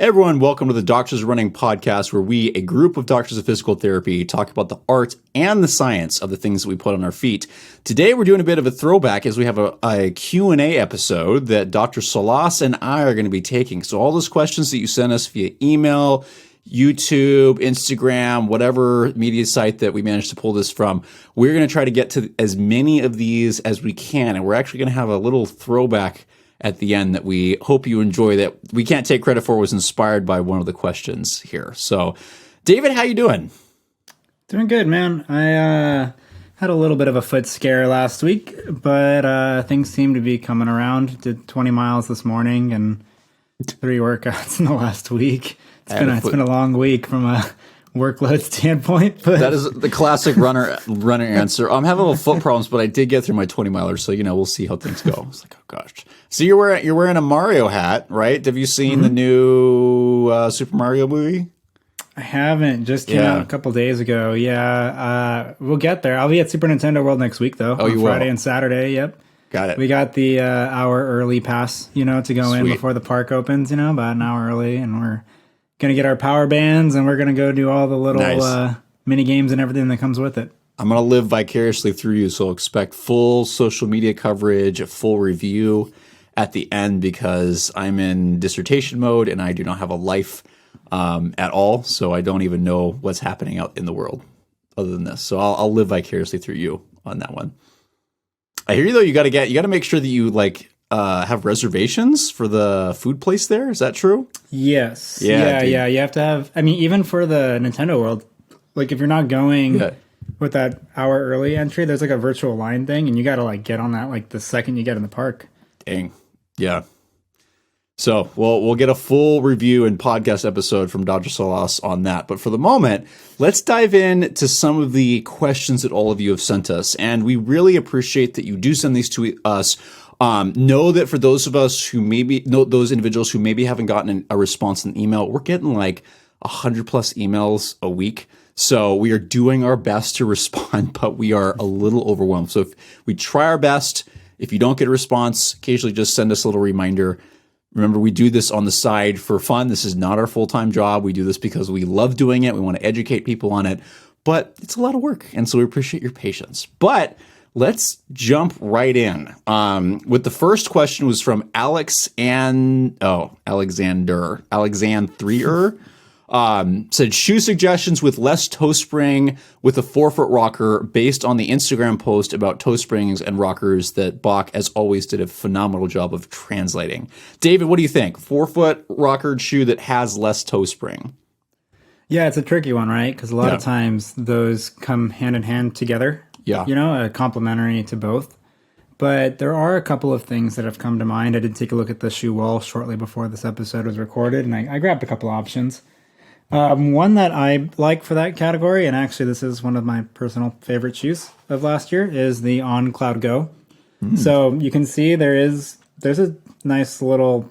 Everyone, welcome to the Doctors Running podcast, where we, a group of doctors of physical therapy, talk about the art and the science of the things that we put on our feet. Today, we're doing a bit of a throwback as we have a Q&A episode that Dr. Salas and I are going to be taking. So all those questions that you send us via email, YouTube, Instagram, whatever media site that we managed to pull this from, we're going to try to get to as many of these as we can. And we're actually going to have a little throwback at the end that we hope you enjoy, that we can't take credit for, was inspired by one of the questions here. So, David, how you doing? Doing good, man. I had a little bit of a foot scare last week, but things seem to be coming around. Did 20 miles this morning and 3 workouts in the last week. It's been a long week from a workload standpoint. But that is the classic runner answer. I'm having a little foot problems, but I did get through my 20 milers, so we'll see how things go. It's like, oh gosh. So you're wearing a Mario hat, right? Have you seen the new Super Mario movie? I haven't. Just came out a couple days ago. Yeah, we'll get there. I'll be at Super Nintendo World next week, though. On Friday and Saturday. Yep. Got it. We got the hour early pass, to go in before the park opens. About an hour early, and we're gonna get our power bands, and we're gonna go do all the little mini games and everything that comes with it. I'm gonna live vicariously through you, so expect full social media coverage, a full review at the end, because I'm in dissertation mode and I do not have a life at all, so I don't even know what's happening out in the world other than this. So I'll live vicariously through you on that one. I hear you though. You got to make sure that you have reservations for the food place there. Is that true? Yes. Yeah. You have to have. I mean, even for the Nintendo World, if you're not going with that hour early entry, there's a virtual line thing, and you got to get on that the second you get in the park. Dang. Yeah. So we'll get a full review and podcast episode from Dr. Salas on that. But for the moment, let's dive in to some of the questions that all of you have sent us. And we really appreciate that you do send these to us. Know that for those of us who those individuals who maybe haven't gotten a response in email, we're getting 100 plus emails a week. So we are doing our best to respond, but we are a little overwhelmed. So if we try our best, if you don't get a response, occasionally just send us a little reminder. Remember, we do this on the side for fun. This is not our full-time job. We do this because we love doing it. We want to educate people on it, but it's a lot of work. And so we appreciate your patience. But let's jump right in. With the first question was from Alexander. Said shoe suggestions with less toe spring with a forefoot rocker, based on the Instagram post about toe springs and rockers that Bach, as always, did a phenomenal job of translating. David, what do you think? Forefoot rockered shoe that has less toe spring. Yeah, it's a tricky one, right? Because a lot of times those come hand in hand together. Yeah. Complementary to both. But there are a couple of things that have come to mind. I did take a look at the shoe wall shortly before this episode was recorded, and I grabbed a couple options. One that I like for that category, and actually this is one of my personal favorite shoes of last year, is the On Cloud Go. So you can see there's a nice little,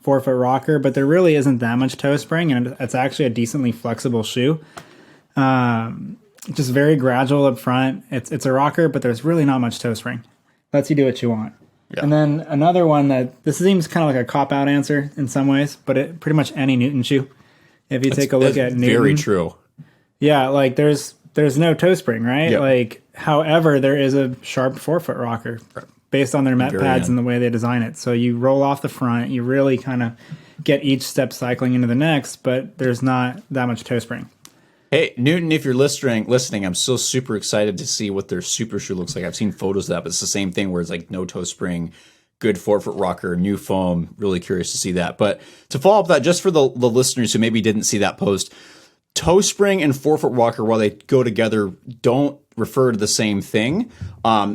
forefoot rocker, but there really isn't that much toe spring, and it's actually a decently flexible shoe. Just very gradual up front. It's a rocker, but there's really not much toe spring. Lets you do what you want. Yeah. And then another one that, this seems kind of like a cop-out answer in some ways, but pretty much any Newton shoe. If you take a look at Newton. Very true. Yeah, there's no toe spring, right? Yep. However, there is a sharp forefoot rocker based on their met pads and the way they design it. So you roll off the front, you really kind of get each step cycling into the next, but there's not that much toe spring. Hey, Newton, if you're listening, I'm so super excited to see what their super shoe looks like. I've seen photos of that, but it's the same thing where it's no toe spring, good forefoot rocker, new foam. Really curious to see that. But to follow up that, just for the listeners who maybe didn't see that post, toe spring and forefoot rocker, while they go together, don't refer to the same thing.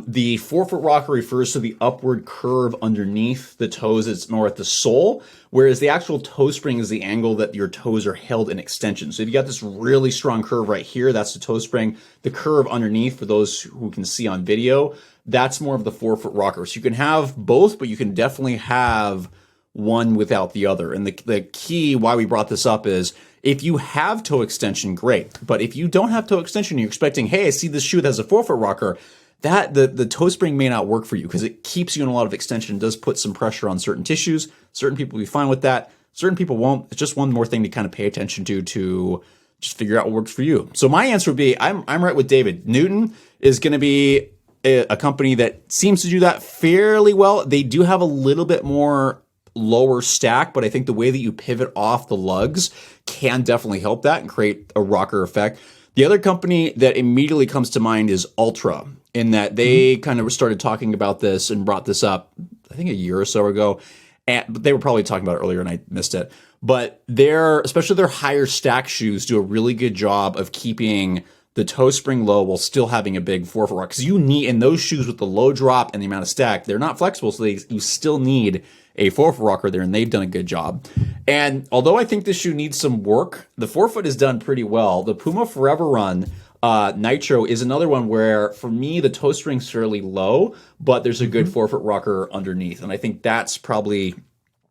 The forefoot rocker refers to the upward curve underneath the toes. It's more at the sole, whereas the actual toe spring is the angle that your toes are held in extension. So if you got this really strong curve right here, that's the toe spring. The curve underneath, for those who can see on video, that's more of the forefoot rocker. So you can have both, but you can definitely have one without the other. And the key why we brought this up is, if you have toe extension, great. But if you don't have toe extension, you're expecting, hey, I see this shoe that has a forefoot rocker, that the toe spring may not work for you because it keeps you in a lot of extension. It does put some pressure on certain tissues. Certain people will be fine with that. Certain people won't. It's just one more thing to kind of pay attention to just figure out what works for you. So my answer would be, I'm right with David. Newton is going to be a company that seems to do that fairly well. They do have a little bit more lower stack, but I think the way that you pivot off the lugs can definitely help that and create a rocker effect. The other company that immediately comes to mind is Ultra, in that they kind of started talking about this and brought this up, I think a year or so ago. But they were probably talking about it earlier and I missed it. But especially their higher stack shoes do a really good job of keeping the toe spring low while still having a big forefoot rock. Because you need, in those shoes with the low drop and the amount of stack, they're not flexible, so you still need a forefoot rocker there, and they've done a good job. And although I think this shoe needs some work, the forefoot is done pretty well. The Puma Forever Run Nitro is another one where, for me, the toe string's fairly low, but there's a good forefoot rocker underneath. And I think that's probably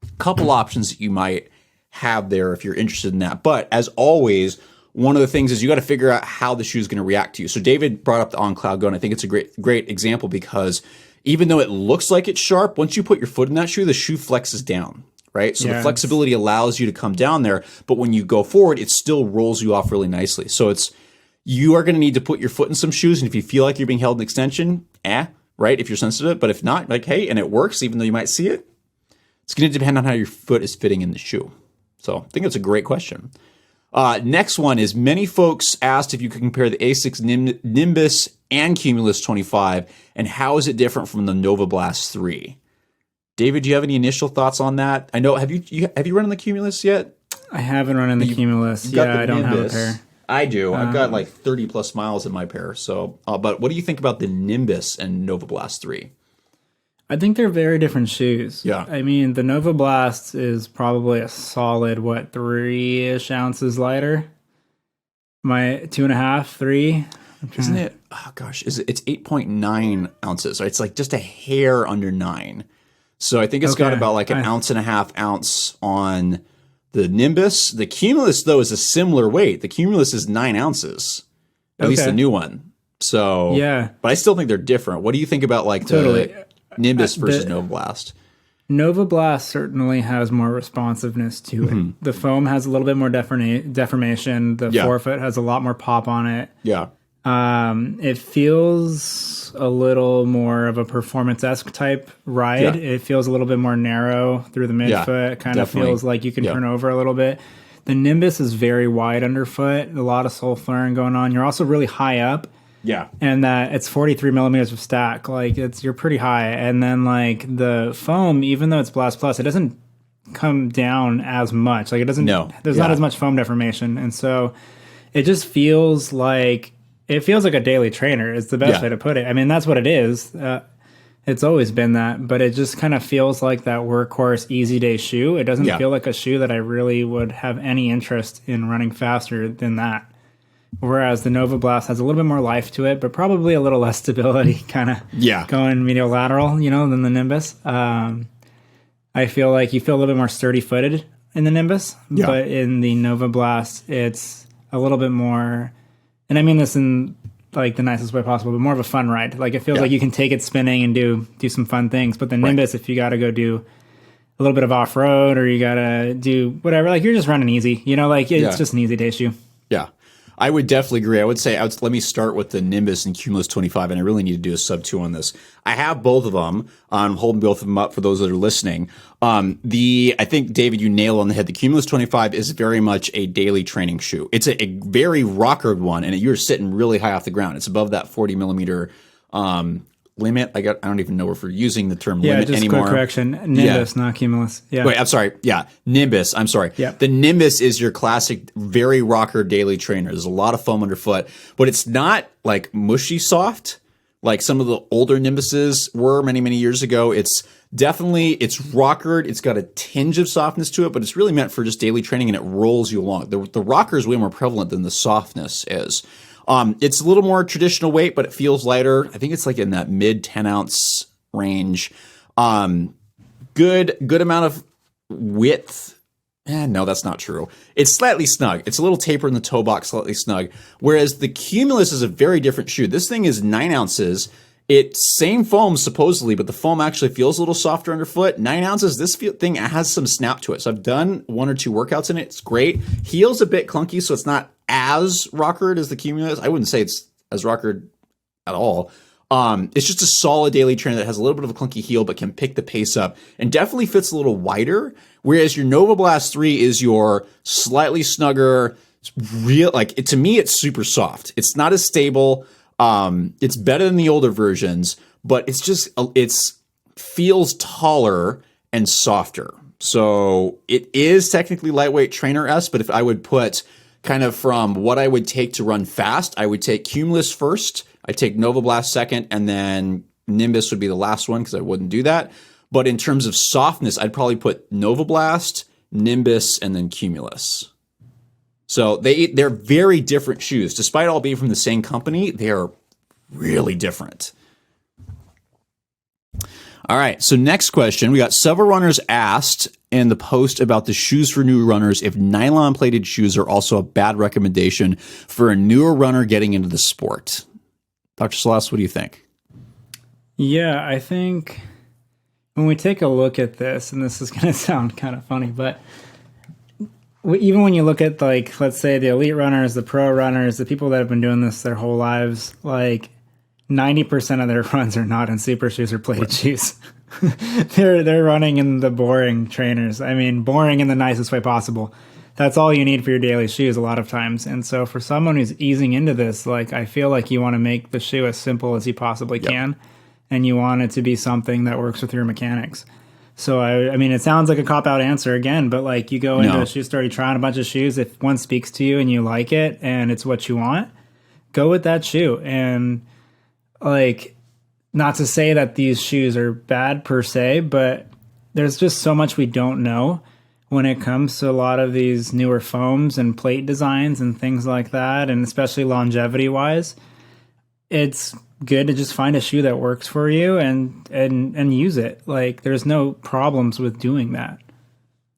a couple options that you might have there if you're interested in that. But as always, one of the things is you got to figure out how the shoe is going to react to you. So David brought up the On Cloud Go, and I think it's a great example because even though it looks like it's sharp, once you put your foot in that shoe, the shoe flexes down, right? So the flexibility allows you to come down there, but when you go forward, it still rolls you off really nicely. So you are going to need to put your foot in some shoes, and if you feel like you're being held in extension, right? If you're sensitive, but if not, like, hey, and it works, even though you might see it, it's going to depend on how your foot is fitting in the shoe. So I think it's a great question. Next one is, many folks asked if you could compare the Asics Nimbus and Cumulus 25, and how is it different from the Nova Blast 3? David, do you have any initial thoughts on that? I know, have you run in the Cumulus yet? I haven't run in the Cumulus. Yeah, I don't have a pair. I do. I've got like 30 plus miles in my pair. So, but what do you think about the Nimbus and Nova Blast 3? I think they're very different shoes. Yeah. I mean, the Nova Blast is probably a solid, 3-ish ounces lighter? My 2.5, 3? Isn't it? Oh gosh, it's 8.9 ounces. Right? It's like just a hair under 9. So I think it's got about like an ounce and a half ounce on the Nimbus. The Cumulus, though, is a similar weight. The Cumulus is 9 ounces, at least the new one. So yeah, but I still think they're different. What do you think about like the Nimbus versus Nova Blast? Nova Blast certainly has more responsiveness to it. The foam has a little bit more deformation. The forefoot has a lot more pop on it. Yeah. It feels a little more of a performance-esque type ride. Yeah. It feels a little bit more narrow through the midfoot. Yeah, it kind of feels like you can turn over a little bit. The Nimbus is very wide underfoot, a lot of sole flaring going on. You're also really high up. Yeah. And it's 43 millimeters of stack. Like, you're pretty high. And then, like, the foam, even though it's Blast Plus, it doesn't come down as much. Like, it doesn't, there's not as much foam deformation. And so it just feels like, a daily trainer is the best way to put it. I mean, that's what it is. It's always been that, but it just kind of feels like that workhorse easy day shoe. It doesn't feel like a shoe that I really would have any interest in running faster than that. Whereas the Nova Blast has a little bit more life to it, but probably a little less stability, kind of going medial-lateral, than the Nimbus. I feel like you feel a little bit more sturdy-footed in the Nimbus, but in the Nova Blast, it's a little bit more, and I mean this in like the nicest way possible, but more of a fun ride. Like, it feels like you can take it spinning and do some fun things. But the Nimbus, if you got to go do a little bit of off-road or you got to do whatever, like, you're just running easy, it's just an easy day shoe. Yeah. I would definitely agree. I would say, let me start with the Nimbus and Cumulus 25, and I really need to do a sub 2 on this. I have both of them. I'm holding both of them up for those that are listening. I think, David, you nailed on the head. The Cumulus 25 is very much a daily training shoe. It's a very rockered one, and you're sitting really high off the ground. It's above that 40 millimeter limit. I don't even know if we're using the term limit anymore. Quick correction. Nimbus, not Cumulus. Yeah. Wait, I'm sorry. Yeah. Nimbus. I'm sorry. Yeah. The Nimbus is your classic, very rocker daily trainer. There's a lot of foam underfoot, but it's not like mushy soft like some of the older Nimbuses were many, many years ago. It's rockered. It's got a tinge of softness to it, but it's really meant for just daily training, and it rolls you along. The rocker is way more prevalent than the softness is. It's a little more traditional weight, but it feels lighter. I think it's like in that mid 10 ounce range. Good amount of width. No, that's not true. It's slightly snug. It's a little taper in the toe box, slightly snug. Whereas the Cumulus is a very different shoe. This thing is 9 ounces, It's same foam supposedly, but the foam actually feels a little softer underfoot. 9 ounces. This thing has some snap to it. So I've done 1 or 2 workouts in it. It's great. Heel's a bit clunky, so it's not as rockered as the Cumulus. I wouldn't say it's as rockered at all. It's just a solid daily trainer that has a little bit of a clunky heel, but can pick the pace up and definitely fits a little wider. Whereas your Nova Blast 3 is your slightly snugger, real, like to me, it's super soft. It's not as stable. It's better than the older versions, but it's feels taller and softer. So it is technically lightweight trainer-esque, but if I would put kind of from what I would take to run fast, I would take Cumulus first. I take Nova Blast second, and then Nimbus would be the last one because I wouldn't do that. But in terms of softness, I'd probably put Nova Blast, Nimbus, and then Cumulus. So they're very different shoes. Despite all being from the same company, they are really different. All right, so next question. We got several runners asked in the post about the shoes for new runners if nylon-plated shoes are also a bad recommendation for a newer runner getting into the sport. Dr. Celeste, what do you think? Yeah, I think when we take a look at this, and this is going to sound kind of funny, but even when you look at, like, let's say the elite runners, the pro runners, the people that have been doing this their whole lives, like 90% of their runs are not in super shoes or plated shoes. They're running in the boring trainers. I mean, boring in the nicest way possible. That's all you need for your daily shoes a lot of times. And so for someone who's easing into this, like, I feel like you want to make the shoe as simple as you possibly can, and you want it to be something that works with your mechanics. So, I mean, it sounds like a cop-out answer again, but, like, you go into a shoe store, you try on a bunch of shoes. If one speaks to you and you like it and it's what you want, go with that shoe. And, like, not to say that these shoes are bad per se, but there's just so much we don't know when it comes to a lot of these newer foams and plate designs and things like that, and especially longevity-wise. It's good to just find a shoe that works for you and use it. Like, there's no problems with doing that.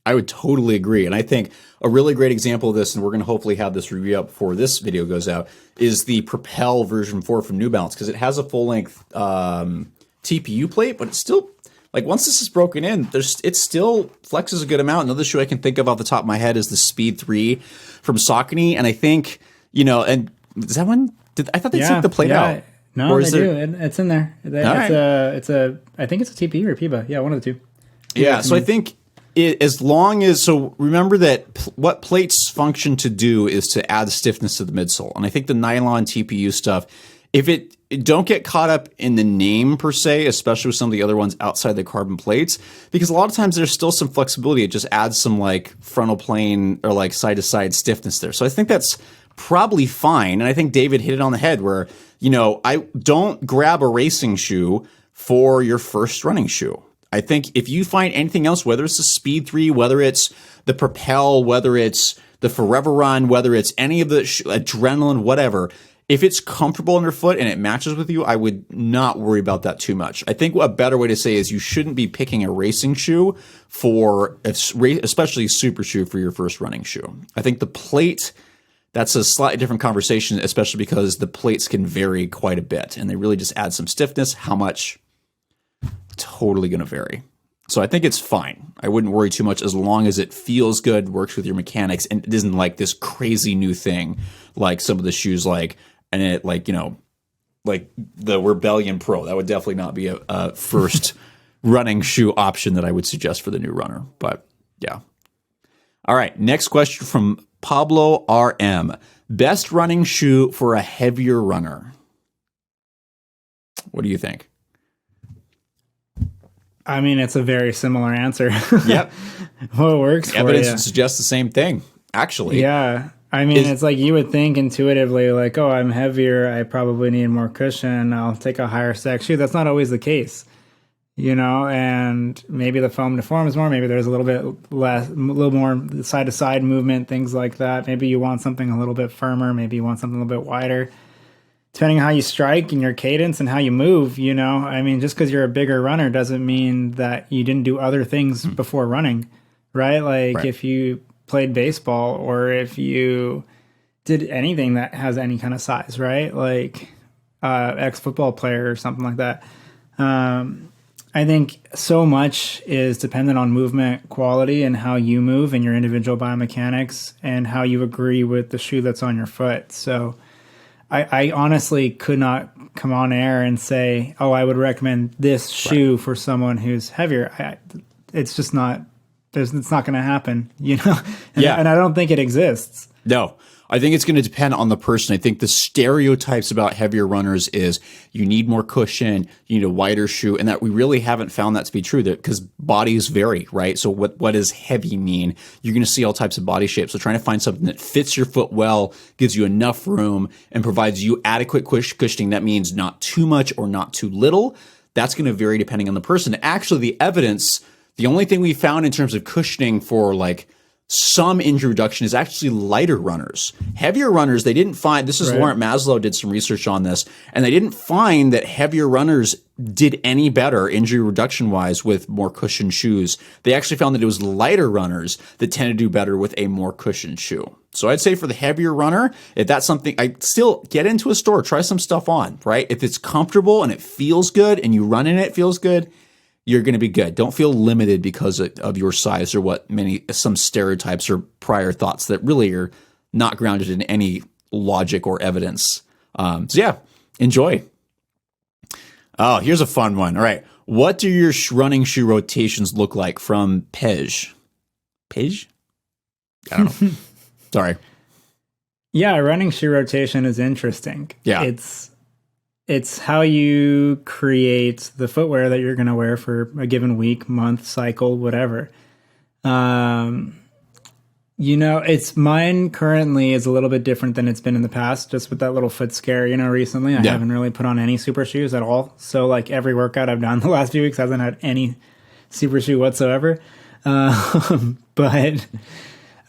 I would totally agree. And I think a really great example of this, and we're going to hopefully have this review up before this video goes out, is the Propel version 4 from New Balance, because it has a full-length TPU plate, but it's still, like, once this is broken in, it still flexes a good amount. Another shoe I can think of off the top of my head is the Speed 3 from Saucony. And I think, and is that one? I thought they took the plate out. No, they do. It's in there. I think it's a TPU or a PIBA. Yeah, one of the two. Yeah, so I think remember that what plates function to do is to add stiffness to the midsole. And I think the nylon TPU stuff, if it don't get caught up in the name per se, especially with some of the other ones outside the carbon plates, because a lot of times there's still some flexibility. It just adds some like frontal plane or like side to side stiffness there. So I think that's probably fine. And I think David hit it on the head where, I don't grab a racing shoe for your first running shoe. I think if you find anything else, whether it's the Speed 3, whether it's the Propel, whether it's the Forever Run, whether it's any of the Adrenaline, whatever, if it's comfortable underfoot and it matches with you, I would not worry about that too much. I think a better way to say is you shouldn't be picking a racing shoe for, especially a super shoe for your first running shoe. I think the plate, that's a slightly different conversation, especially because the plates can vary quite a bit and they really just add some stiffness. How much? Totally going to vary. So I think it's fine. I wouldn't worry too much as long as it feels good, works with your mechanics, and it isn't like this crazy new thing like some of the shoes like the Rebellion Pro. That would definitely not be a first running shoe option that I would suggest for the new runner. But yeah. All right. Next question from Pablo RM. Best running shoe for a heavier runner. What do you think? I mean, it's a very similar answer. Yep. What works for you. Evidence suggests the same thing, actually. Yeah. I mean, it's like you would think intuitively, like, oh, I'm heavier, I probably need more cushion, I'll take a higher stack shoe. That's not always the case, and maybe the foam deforms more, maybe there's a little bit less, a little more side-to-side movement, things like that. Maybe you want something a little bit firmer, maybe you want something a little bit wider. Depending on how you strike and your cadence and how you move, I mean, just because you're a bigger runner doesn't mean that you didn't do other things before running, right? Like if you played baseball or if you did anything that has any kind of size, right? Like ex-football player or something like that. I think so much is dependent on movement quality and how you move and your individual biomechanics and how you agree with the shoe that's on your foot. So I honestly could not come on air and say, oh, I would recommend this shoe for someone who's heavier. It's just not, it's not going to happen, you know? And I don't think it exists. No. I think it's going to depend on the person. I think the stereotypes about heavier runners is you need more cushion, you need a wider shoe, and that we really haven't found that to be true because bodies vary, right? So what does heavy mean? You're going to see all types of body shapes. So trying to find something that fits your foot well, gives you enough room, and provides you adequate cushioning. That means not too much or not too little. That's going to vary depending on the person. Actually, the evidence, the only thing we found in terms of cushioning for like some injury reduction is actually lighter runners. Heavier runners, they didn't find, this is Laurent Maslow did some research on this, and they didn't find that heavier runners did any better injury reduction wise with more cushioned shoes. They actually found that it was lighter runners that tended to do better with a more cushioned shoe. So I'd say for the heavier runner, if that's something, I still get into a store, try some stuff on, right? If it's comfortable and it feels good and you run in it feels good, you're going to be good. Don't feel limited because of your size or some stereotypes or prior thoughts that really are not grounded in any logic or evidence. So yeah, enjoy. Oh, here's a fun one. All right. What do your running shoe rotations look like from Pej? Pej? I don't know. Sorry. Yeah, running shoe rotation is interesting. Yeah. It's how you create the footwear that you're going to wear for a given week, month, cycle, whatever. It's mine currently is a little bit different than it's been in the past, just with that little foot scare, recently. I haven't really put on any super shoes at all. So like every workout I've done the last few weeks hasn't had any super shoe whatsoever. But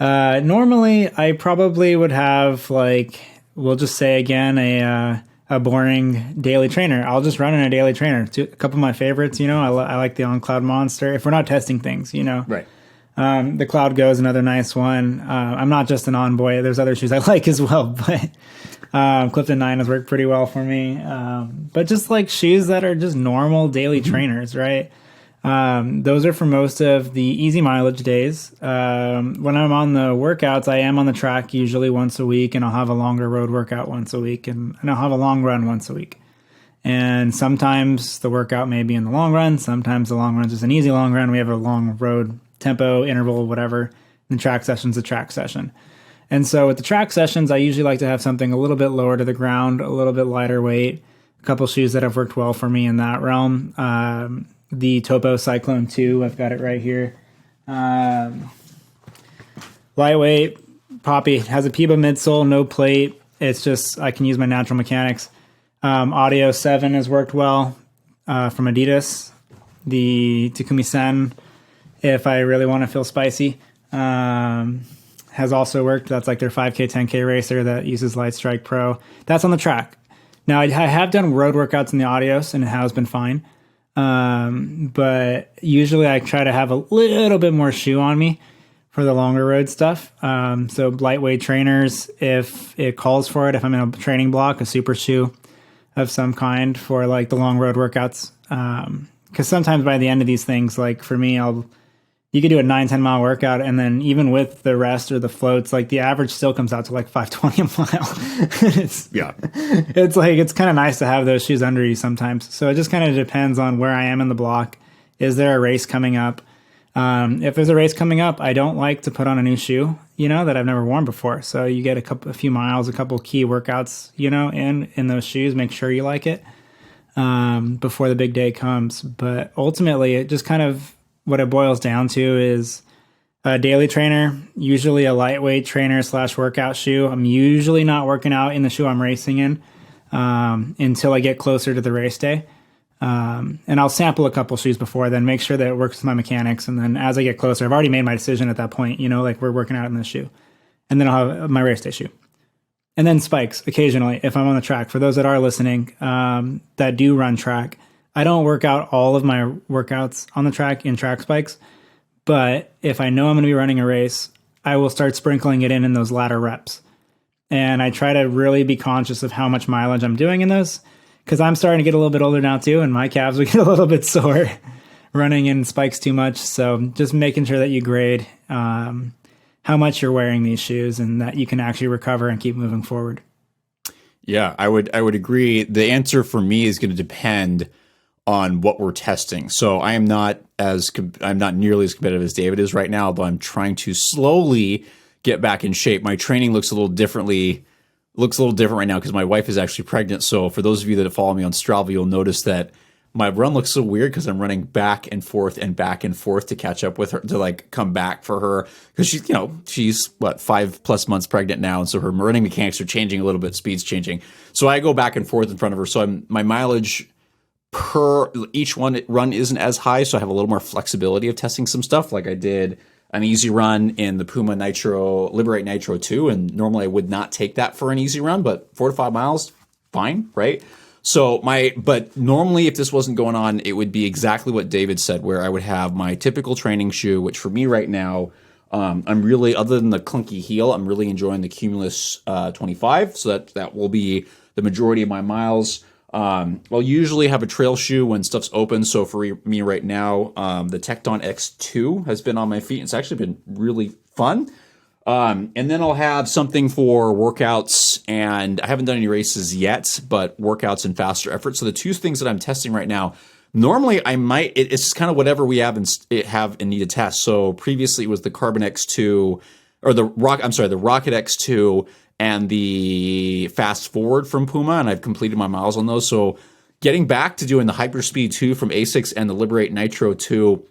normally I probably would have we'll just say again, a boring daily trainer. I'll just run in a daily trainer. A couple of my favorites, I like the On Cloud Monster. If we're not testing things, Right. The Cloud Go is another nice one. I'm not just an On boy. There's other shoes I like as well, but Clifton 9 has worked pretty well for me. But just like shoes that are just normal daily trainers, right? Those are for most of the easy mileage days. When I'm on the workouts, I am on the track usually once a week, and I'll have a longer road workout once a week, and I'll have a long run once a week. And sometimes the workout may be in the long run. Sometimes the long run is just an easy long run. We have a long road tempo, interval, whatever. And the track session's a track session. And so with the track sessions, I usually like to have something a little bit lower to the ground, a little bit lighter weight, a couple shoes that have worked well for me in that realm. The Topo Cyclone 2, I've got it right here. Lightweight, Poppy, has a Piba midsole, no plate. It's just, I can use my natural mechanics. Adios 7 has worked well from Adios. The Takumi Sen, if I really want to feel spicy, has also worked. That's like their 5K, 10K racer that uses Light Strike Pro. That's on the track. Now, I have done road workouts in the Adios, and it has been fine. But usually I try to have a little bit more shoe on me for the longer road stuff. So lightweight trainers, if it calls for it, if I'm in a training block, a super shoe of some kind for like the long road workouts. Cause sometimes by the end of these things, like for me, you could do a 9-10 mile workout, and then even with the rest or the floats, like the average still comes out to like 520 a mile. It's kind of nice to have those shoes under you sometimes. So it just kind of depends on where I am in the block. Is there a race coming up? If there's a race coming up, I don't like to put on a new shoe, that I've never worn before. So you get a few miles, a couple key workouts, in those shoes. Make sure you like it before the big day comes. But ultimately, it just kind of, what it boils down to is a daily trainer, usually a lightweight trainer / workout shoe. I'm usually not working out in the shoe I'm racing in until I get closer to the race day. And I'll sample a couple shoes before then, make sure that it works with my mechanics. And then as I get closer, I've already made my decision at that point, like we're working out in this shoe. And then I'll have my race day shoe. And then spikes occasionally if I'm on the track. For those that are listening that do run track, I don't work out all of my workouts on the track in track spikes, but if I know I'm going to be running a race, I will start sprinkling it in those latter reps. And I try to really be conscious of how much mileage I'm doing in those. because I'm starting to get a little bit older now too, and my calves will get a little bit sore running in spikes too much. So just making sure that you grade how much you're wearing these shoes and that you can actually recover and keep moving forward. Yeah, I would agree. The answer for me is going to depend on what we're testing. So I'm not nearly as competitive as David is right now, although I'm trying to slowly get back in shape. My training looks a little different right now because my wife is actually pregnant. So for those of you that follow me on Strava, you'll notice that my run looks so weird because I'm running back and forth to catch up with her, to like come back for her. Because she's what, 5+ months pregnant now. And so her running mechanics are changing a little bit, speed's changing. So I go back and forth in front of her. So my mileage per each run isn't as high. So I have a little more flexibility of testing some stuff. Like I did an easy run in the Puma Liberate Nitro 2. And normally I would not take that for an easy run, but 4 to 5 miles, fine, right? So but normally if this wasn't going on, it would be exactly what David said, where I would have my typical training shoe, which for me right now, I'm really, other than the clunky heel, I'm really enjoying the Cumulus 25. So that will be the majority of my miles. I'll usually have a trail shoe when stuff's open. So for me right now, the Tecton X2 has been on my feet. It's actually been really fun. And then I'll have something for workouts, and I haven't done any races yet, but workouts and faster effort. So the two things that I'm testing right now, normally it's just kind of whatever we have and need to test. So previously it was the Carbon X2 or the Rocket X2 and the Fast Forward from Puma. And I've completed my miles on those. So getting back to doing the Hyperspeed 2 from Asics and the Liberate Nitro 2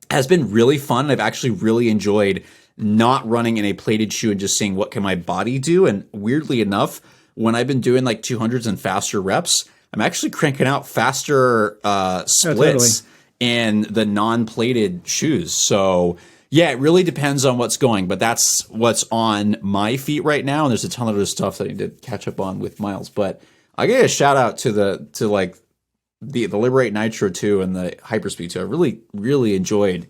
has been really fun. I've actually really enjoyed not running in a plated shoe and just seeing what can my body do. And weirdly enough, when I've been doing like 200s and faster reps, I'm actually cranking out faster splits in the non-plated shoes. So yeah, it really depends on what's going, but that's what's on my feet right now. And there's a ton of other stuff that I need to catch up on with Miles. But I give a shout out to the Liberate Nitro 2 and the Hyperspeed 2. I really, really enjoyed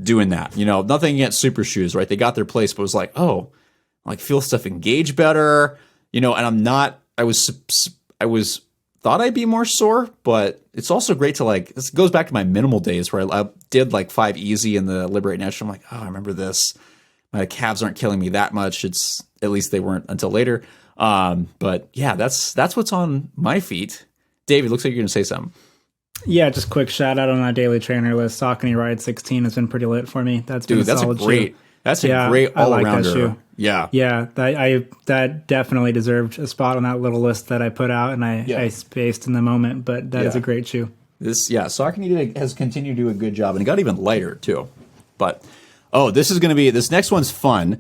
doing that. Nothing against super shoes, right? They got their place, but it was like, oh, I feel stuff engage better, and thought I'd be more sore, but it's also great to this goes back to my minimal days where I did 5 easy in the Liberate Nitro. I'm like, oh, I remember this. My calves aren't killing me that much. It's, at least they weren't until later. But yeah, that's what's on my feet. David, looks like you're going to say something. Yeah, just quick shout out on my daily trainer list. Saucony Ride 16 has been pretty lit for me. That's been a solid shoe. That's a great all-arounder. That shoe. Yeah, that definitely deserved a spot on that little list that I put out, and I spaced in the moment. But that is a great shoe. Saucony has continued to do a good job, and it got even lighter too. But this next one's fun.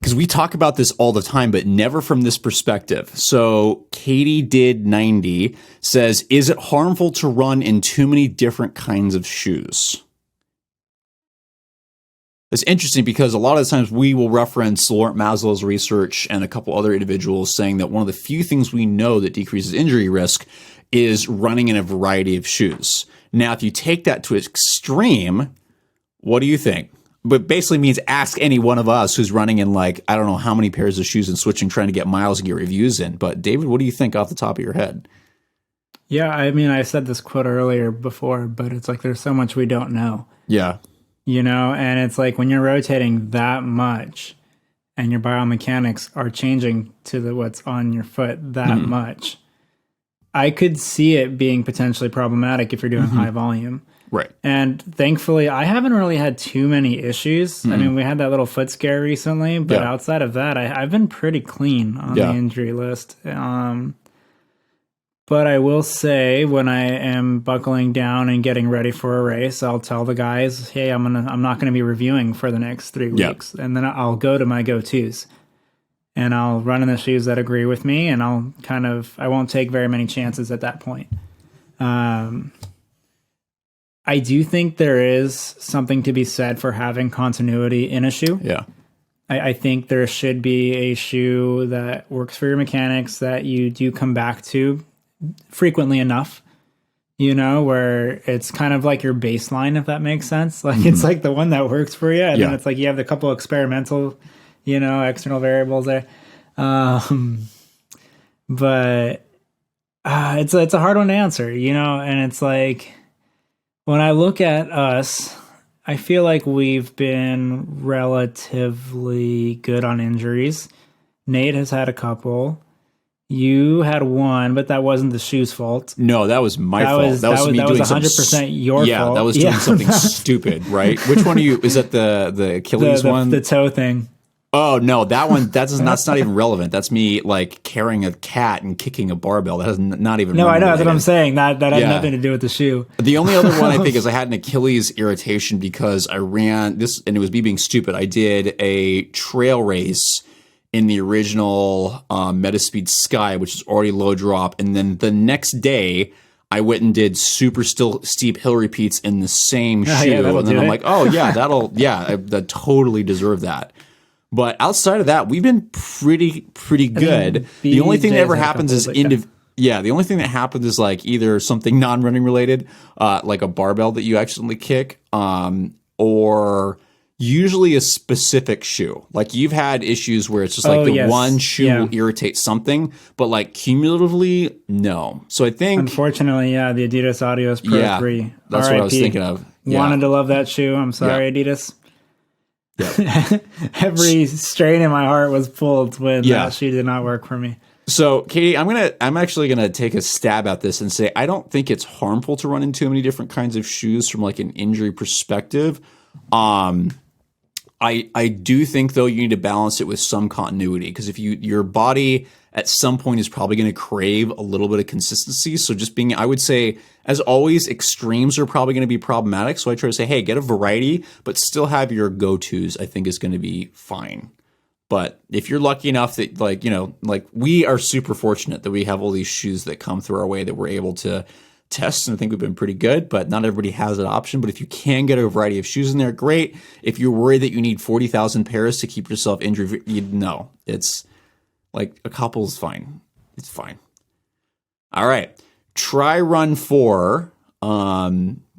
Because we talk about this all the time, but never from this perspective. So Katie did 90 says, is it harmful to run in too many different kinds of shoes? It's interesting because a lot of the times we will reference Laurent Maslow's research and a couple other individuals saying that one of the few things we know that decreases injury risk is running in a variety of shoes. Now, if you take that to its extreme, what do you think? But basically means ask any one of us who's running in I don't know how many pairs of shoes and switching, trying to get miles and get reviews in. But David, what do you think off the top of your head? Yeah, I mean, I said this quote earlier before, but it's there's so much we don't know. Yeah. And it's when you're rotating that much and your biomechanics are changing to what's on your foot that much, I could see it being potentially problematic if you're doing high volume. Right. And thankfully, I haven't really had too many issues. I mean, we had that little foot scare recently, but outside of that, I've been pretty clean on the injury list. But I will say, when I am buckling down and getting ready for a race, I'll tell the guys, hey, I'm not going to be reviewing for the next 3 weeks. And then I'll go to my go-tos. And I'll run in the shoes that agree with me, and I won't take very many chances at that point. I do think there is something to be said for having continuity in a shoe. Yeah. I think there should be a shoe that works for your mechanics that you do come back to frequently enough, where it's kind of like your baseline, if that makes sense. It's the one that works for you. And then it's you have a couple experimental, external variables there. But It's a hard one to answer, you know, and it's like when I look at us, I feel like we've been relatively good on injuries. Nate has had a couple. You had one, but that wasn't the shoe's fault. No, that was my fault. That was me doing 100% your fault. Yeah, that was doing something stupid, right? Which one are you? Is that the Achilles one? The toe thing. Oh no, that one that's not even relevant. That's me like carrying a cat and kicking a barbell. That has not even. No, I know that's what I'm saying. That had nothing to do with the shoe. The only other one I think is I had an Achilles irritation because I ran this, and it was me being stupid. I did a trail race in the original Metaspeed Sky, which is already low drop, and then the next day I went and did super steep hill repeats in the same shoe, and then I'm like, oh yeah, that totally deserve that. But outside of that, we've been pretty good. The only thing that ever happens is the only thing that happens is like either something non-running related, like a barbell that you accidentally kick, or usually a specific shoe. Like you've had issues where it's just like one shoe will irritate something, but like cumulatively, no. So I think unfortunately, the Adios Adios Pro 3. That's what I was thinking of. Wanted to love that shoe. I'm sorry, Adidas. Yep. Every strain in my heart was pulled when that shoe did not work for me. So, Katie, I'm actually gonna take a stab at this and say I don't think it's harmful to run in too many different kinds of shoes from like an injury perspective. I do think though you need to balance it with some continuity, because if your body at some point is probably going to crave a little bit of consistency. So just I would say, as always, extremes are probably going to be problematic. So I try to say, hey, get a variety, but still have your go-tos, I think is going to be fine. But if you're lucky enough that like we are super fortunate that we have all these shoes that come through our way that we're able to test, and I think we've been pretty good, but not everybody has that option. But if you can get a variety of shoes in there, great. If you're worried that you need 40,000 pairs to keep yourself injury, it's like a couple is fine. It's fine. All right. Try Run 4.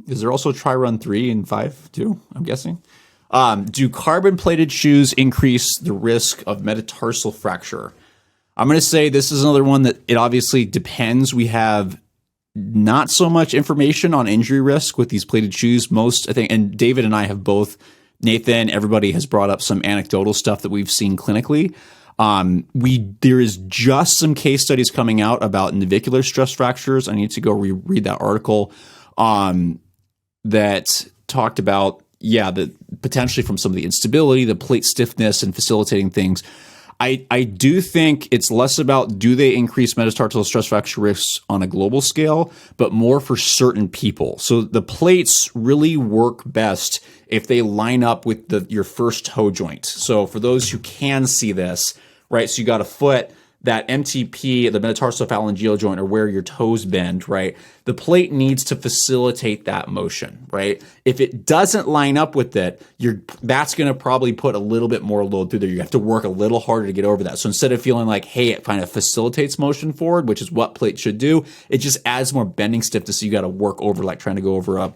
Is there also Try Run 3 and 5 too? I'm guessing. Do carbon plated shoes increase the risk of metatarsal fracture? I'm going to say this is another one that it obviously depends. We have not so much information on injury risk with these plated shoes. Most, I think, and David and I have both, Nathan, everybody has brought up some anecdotal stuff that we've seen clinically. There is just some case studies coming out about navicular stress fractures. I need to go reread that article that talked about, the potentially from some of the instability, the plate stiffness, and facilitating things. I do think it's less about do they increase metatarsal stress fracture risks on a global scale, but more for certain people. So the plates really work best if they line up with your first toe joint. So for those who can see this, right? So you got a foot, that MTP, the metatarsophalangeal joint, or where your toes bend, right? The plate needs to facilitate that motion, right? If it doesn't line up with it, that's going to probably put a little bit more load through there. You have to work a little harder to get over that. So instead of feeling like, hey, it kind of facilitates motion forward, which is what plate should do, it just adds more bending stiffness. So you got to work over, like trying to go over a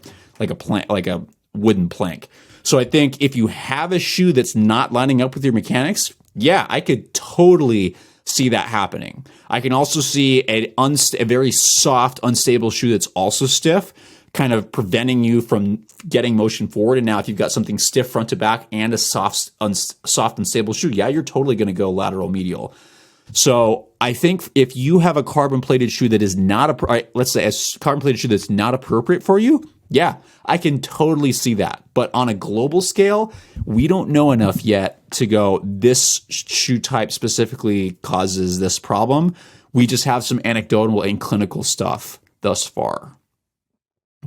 wooden plank. So I think if you have a shoe that's not lining up with your mechanics, I could totally see that happening. I can also see a very soft, unstable shoe that's also stiff, kind of preventing you from getting motion forward. And now if you've got something stiff front to back and a soft, unstable shoe, you're totally going to go lateral medial. So I think if you have a carbon plated shoe that is not, let's say a carbon plated shoe that's not appropriate for you, I can totally see that. But on a global scale, we don't know enough yet to go, this shoe type specifically causes this problem. We just have some anecdotal and clinical stuff thus far.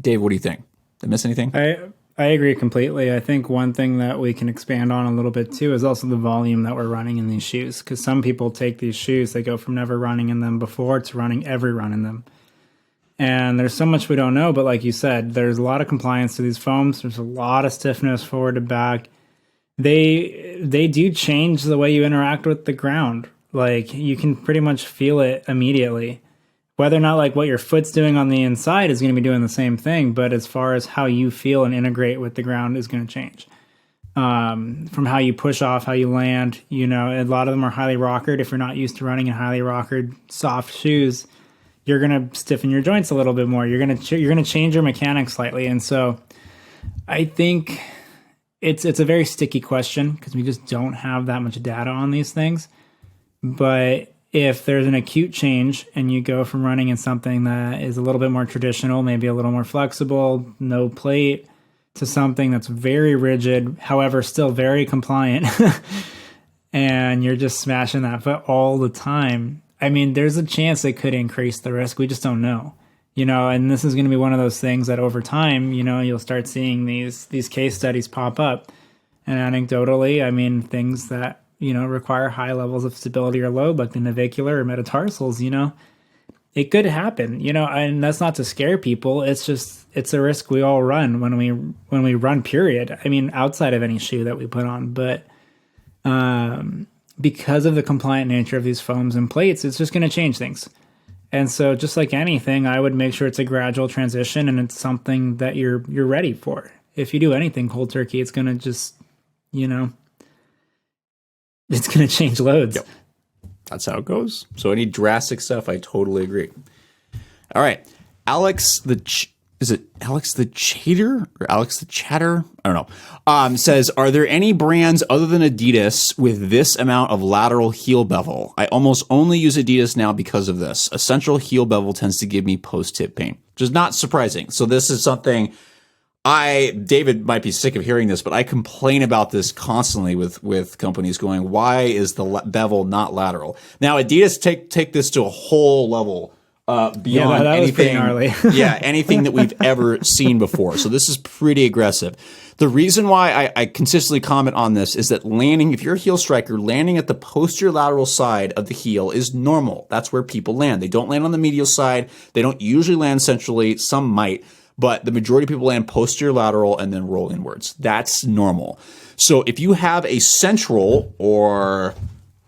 Dave, what do you think? Did I miss anything? I agree completely. I think one thing that we can expand on a little bit too is also the volume that we're running in these shoes. Because some people take these shoes, they go from never running in them before to running every run in them. And there's so much we don't know, but like you said, there's a lot of compliance to these foams. There's a lot of stiffness forward to back. They do change the way you interact with the ground. Like you can pretty much feel it immediately. Whether or not like what your foot's doing on the inside is going to be doing the same thing, but as far as how you feel and integrate with the ground is going to change. From how you push off, how you land, a lot of them are highly rockered. If you're not used to running in highly rockered, soft shoes, you're going to stiffen your joints a little bit more. You're going to change your mechanics slightly. And so I think it's a very sticky question because we just don't have that much data on these things. But if there's an acute change and you go from running in something that is a little bit more traditional, maybe a little more flexible, no plate, to something that's very rigid, however, still very compliant, and you're just smashing that foot all the time, I mean, there's a chance it could increase the risk. We just don't know, and this is going to be one of those things that over time, you'll start seeing these case studies pop up. And anecdotally, I mean, things that, require high levels of stability or load, like the navicular or metatarsals, it could happen, and that's not to scare people. It's just, it's a risk we all run when we run, period. I mean, outside of any shoe that we put on, but because of the compliant nature of these foams and plates, it's just going to change things. And so just like anything, I would make sure it's a gradual transition and it's something that you're ready for. If you do anything cold turkey, it's going to just, it's going to change loads. Yep. That's how it goes. So any drastic stuff, I totally agree. All right. Is it Alex the Chatter or Alex the Chatter? I don't know. Says, are there any brands other than Adidas with this amount of lateral heel bevel? I almost only use Adidas now because of this. A central heel bevel tends to give me post-tip pain, which is not surprising. So this is something David might be sick of hearing this, but I complain about this constantly with companies going, why is the bevel not lateral? Now, Adidas take this to a whole level beyond anything, anything that we've ever seen before. So this is pretty aggressive. The reason why I consistently comment on this is that landing, if you're a heel striker, landing at the posterior lateral side of the heel is normal. That's where people land. They don't land on the medial side. They don't usually land centrally. Some might. But the majority of people land posterior lateral and then roll inwards. That's normal. So if you have a central, or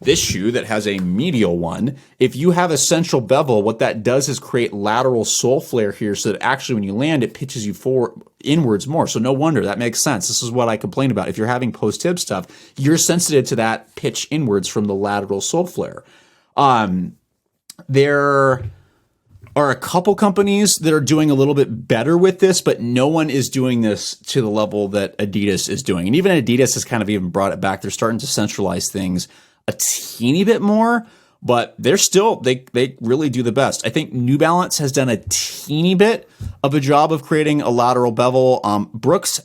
this shoe that has a medial one, if you have a central bevel, what that does is create lateral sole flare here so that actually when you land, it pitches you forward inwards more. So no wonder, that makes sense. This is what I complain about. If you're having post-tib stuff, you're sensitive to that pitch inwards from the lateral sole flare. There are a couple companies that are doing a little bit better with this, but no one is doing this to the level that Adidas is doing. And even Adidas has kind of even brought it back. They're starting to centralize things a teeny bit more, but they're still, they really do the best. I think New Balance has done a teeny bit of a job of creating a lateral bevel. Brooks,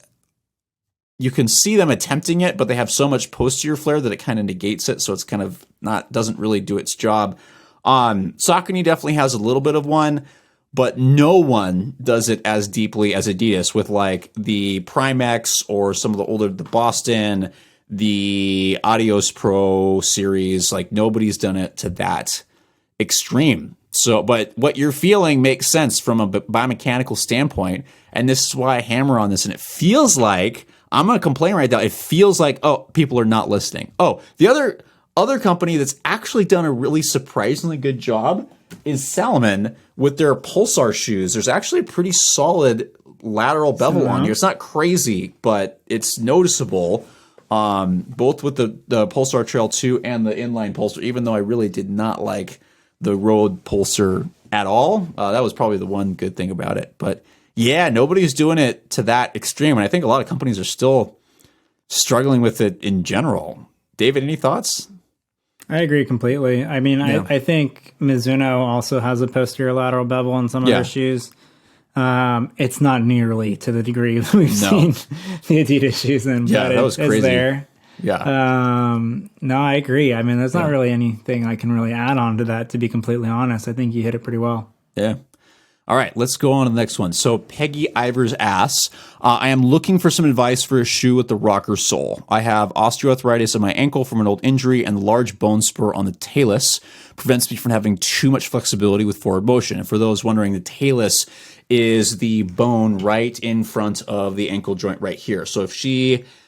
you can see them attempting it, but they have so much posterior flare that it kind of negates it. So it's kind of doesn't really do its job. Saucony definitely has a little bit of one, but no one does it as deeply as Adidas with like the Primex or some of the Boston, the Adios Pro series. Like nobody's done it to that extreme. So, but what you're feeling makes sense from a biomechanical standpoint. And this is why I hammer on this. And it feels like, I'm going to complain right now, it feels like, oh, people are not listening. Oh, the other company that's actually done a really surprisingly good job is Salomon with their Pulsar shoes. There's actually a pretty solid lateral bevel on here. It's not crazy, but it's noticeable. Both with the Pulsar Trail 2 and the inline Pulsar, even though I really did not like the Road Pulsar at all. That was probably the one good thing about it. But yeah, nobody's doing it to that extreme. And I think a lot of companies are still struggling with it in general. David, any thoughts? I agree completely. I mean, yeah. I think Mizuno also has a posterior lateral bevel on some of their shoes. It's not nearly to the degree that we've seen the Adidas shoes in, but that was crazy. It's there. Yeah. No, I agree. I mean, there's not really anything I can really add on to that, to be completely honest. I think you hit it pretty well. Yeah. All right, let's go on to the next one. So Peggy Ivers asks, I am looking for some advice for a shoe with the rocker sole. I have osteoarthritis in my ankle from an old injury, and the large bone spur on the talus prevents me from having too much flexibility with forward motion. And for those wondering, the talus is the bone right in front of the ankle joint right here. So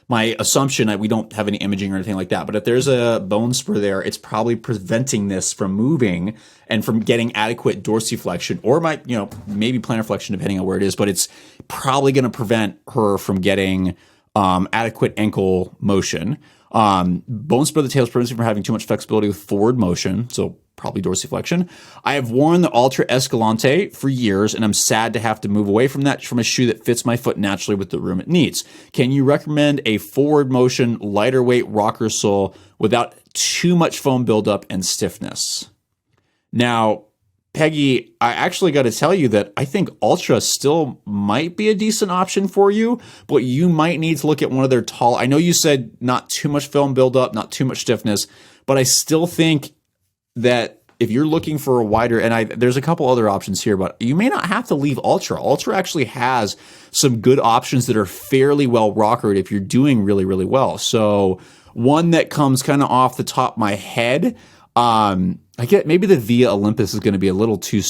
my assumption, we don't have any imaging or anything like that, but if there's a bone spur there, it's probably preventing this from moving and from getting adequate dorsiflexion, or maybe plantar flexion, depending on where it is, but it's probably going to prevent her from getting adequate ankle motion. Bone spread of the tail prevents me from having too much flexibility with forward motion, so probably dorsiflexion. I have worn the Ultra Escalante for years, and I'm sad to have to move away from that from a shoe that fits my foot naturally with the room it needs. Can you recommend a forward motion, lighter weight rocker sole without too much foam buildup and stiffness? Now, Peggy, I actually got to tell you that I think Ultra still might be a decent option for you, but you might need to look at one of their tall. I know you said not too much foam buildup, not too much stiffness, but I still think that if you're looking for a wider, and there's a couple other options here, but you may not have to leave Ultra. Ultra actually has some good options that are fairly well rockered if you're doing really, really well. So one that comes kind of off the top of my head, I get maybe the Via Olympus is going to be a little too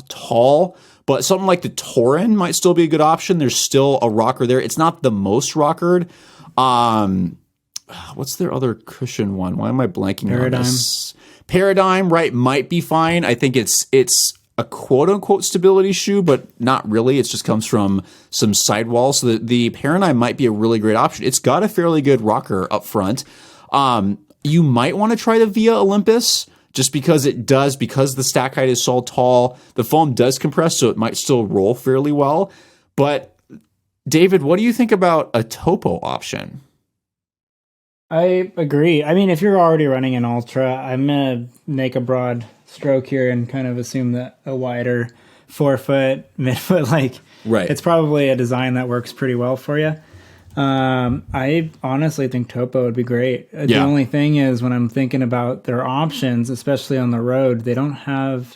tall, but something like the Torin might still be a good option. There's still a rocker there. It's not the most rockered. What's their other cushion one? Why am I blanking on this? Paradigm, right, might be fine. I think it's a quote-unquote stability shoe, but not really. It just comes from some sidewalls. So the Paradigm might be a really great option. It's got a fairly good rocker up front. You might want to try the Via Olympus, just because because the stack height is so tall. The foam does compress, so it might still roll fairly well. But, David, what do you think about a Topo option? I agree. I mean, if you're already running an Ultra, I'm going to make a broad stroke here and kind of assume that a wider forefoot, midfoot, right. It's probably a design that works pretty well for you. I honestly think Topo would be great. Yeah. The only thing is when I'm thinking about their options, especially on the road, they don't have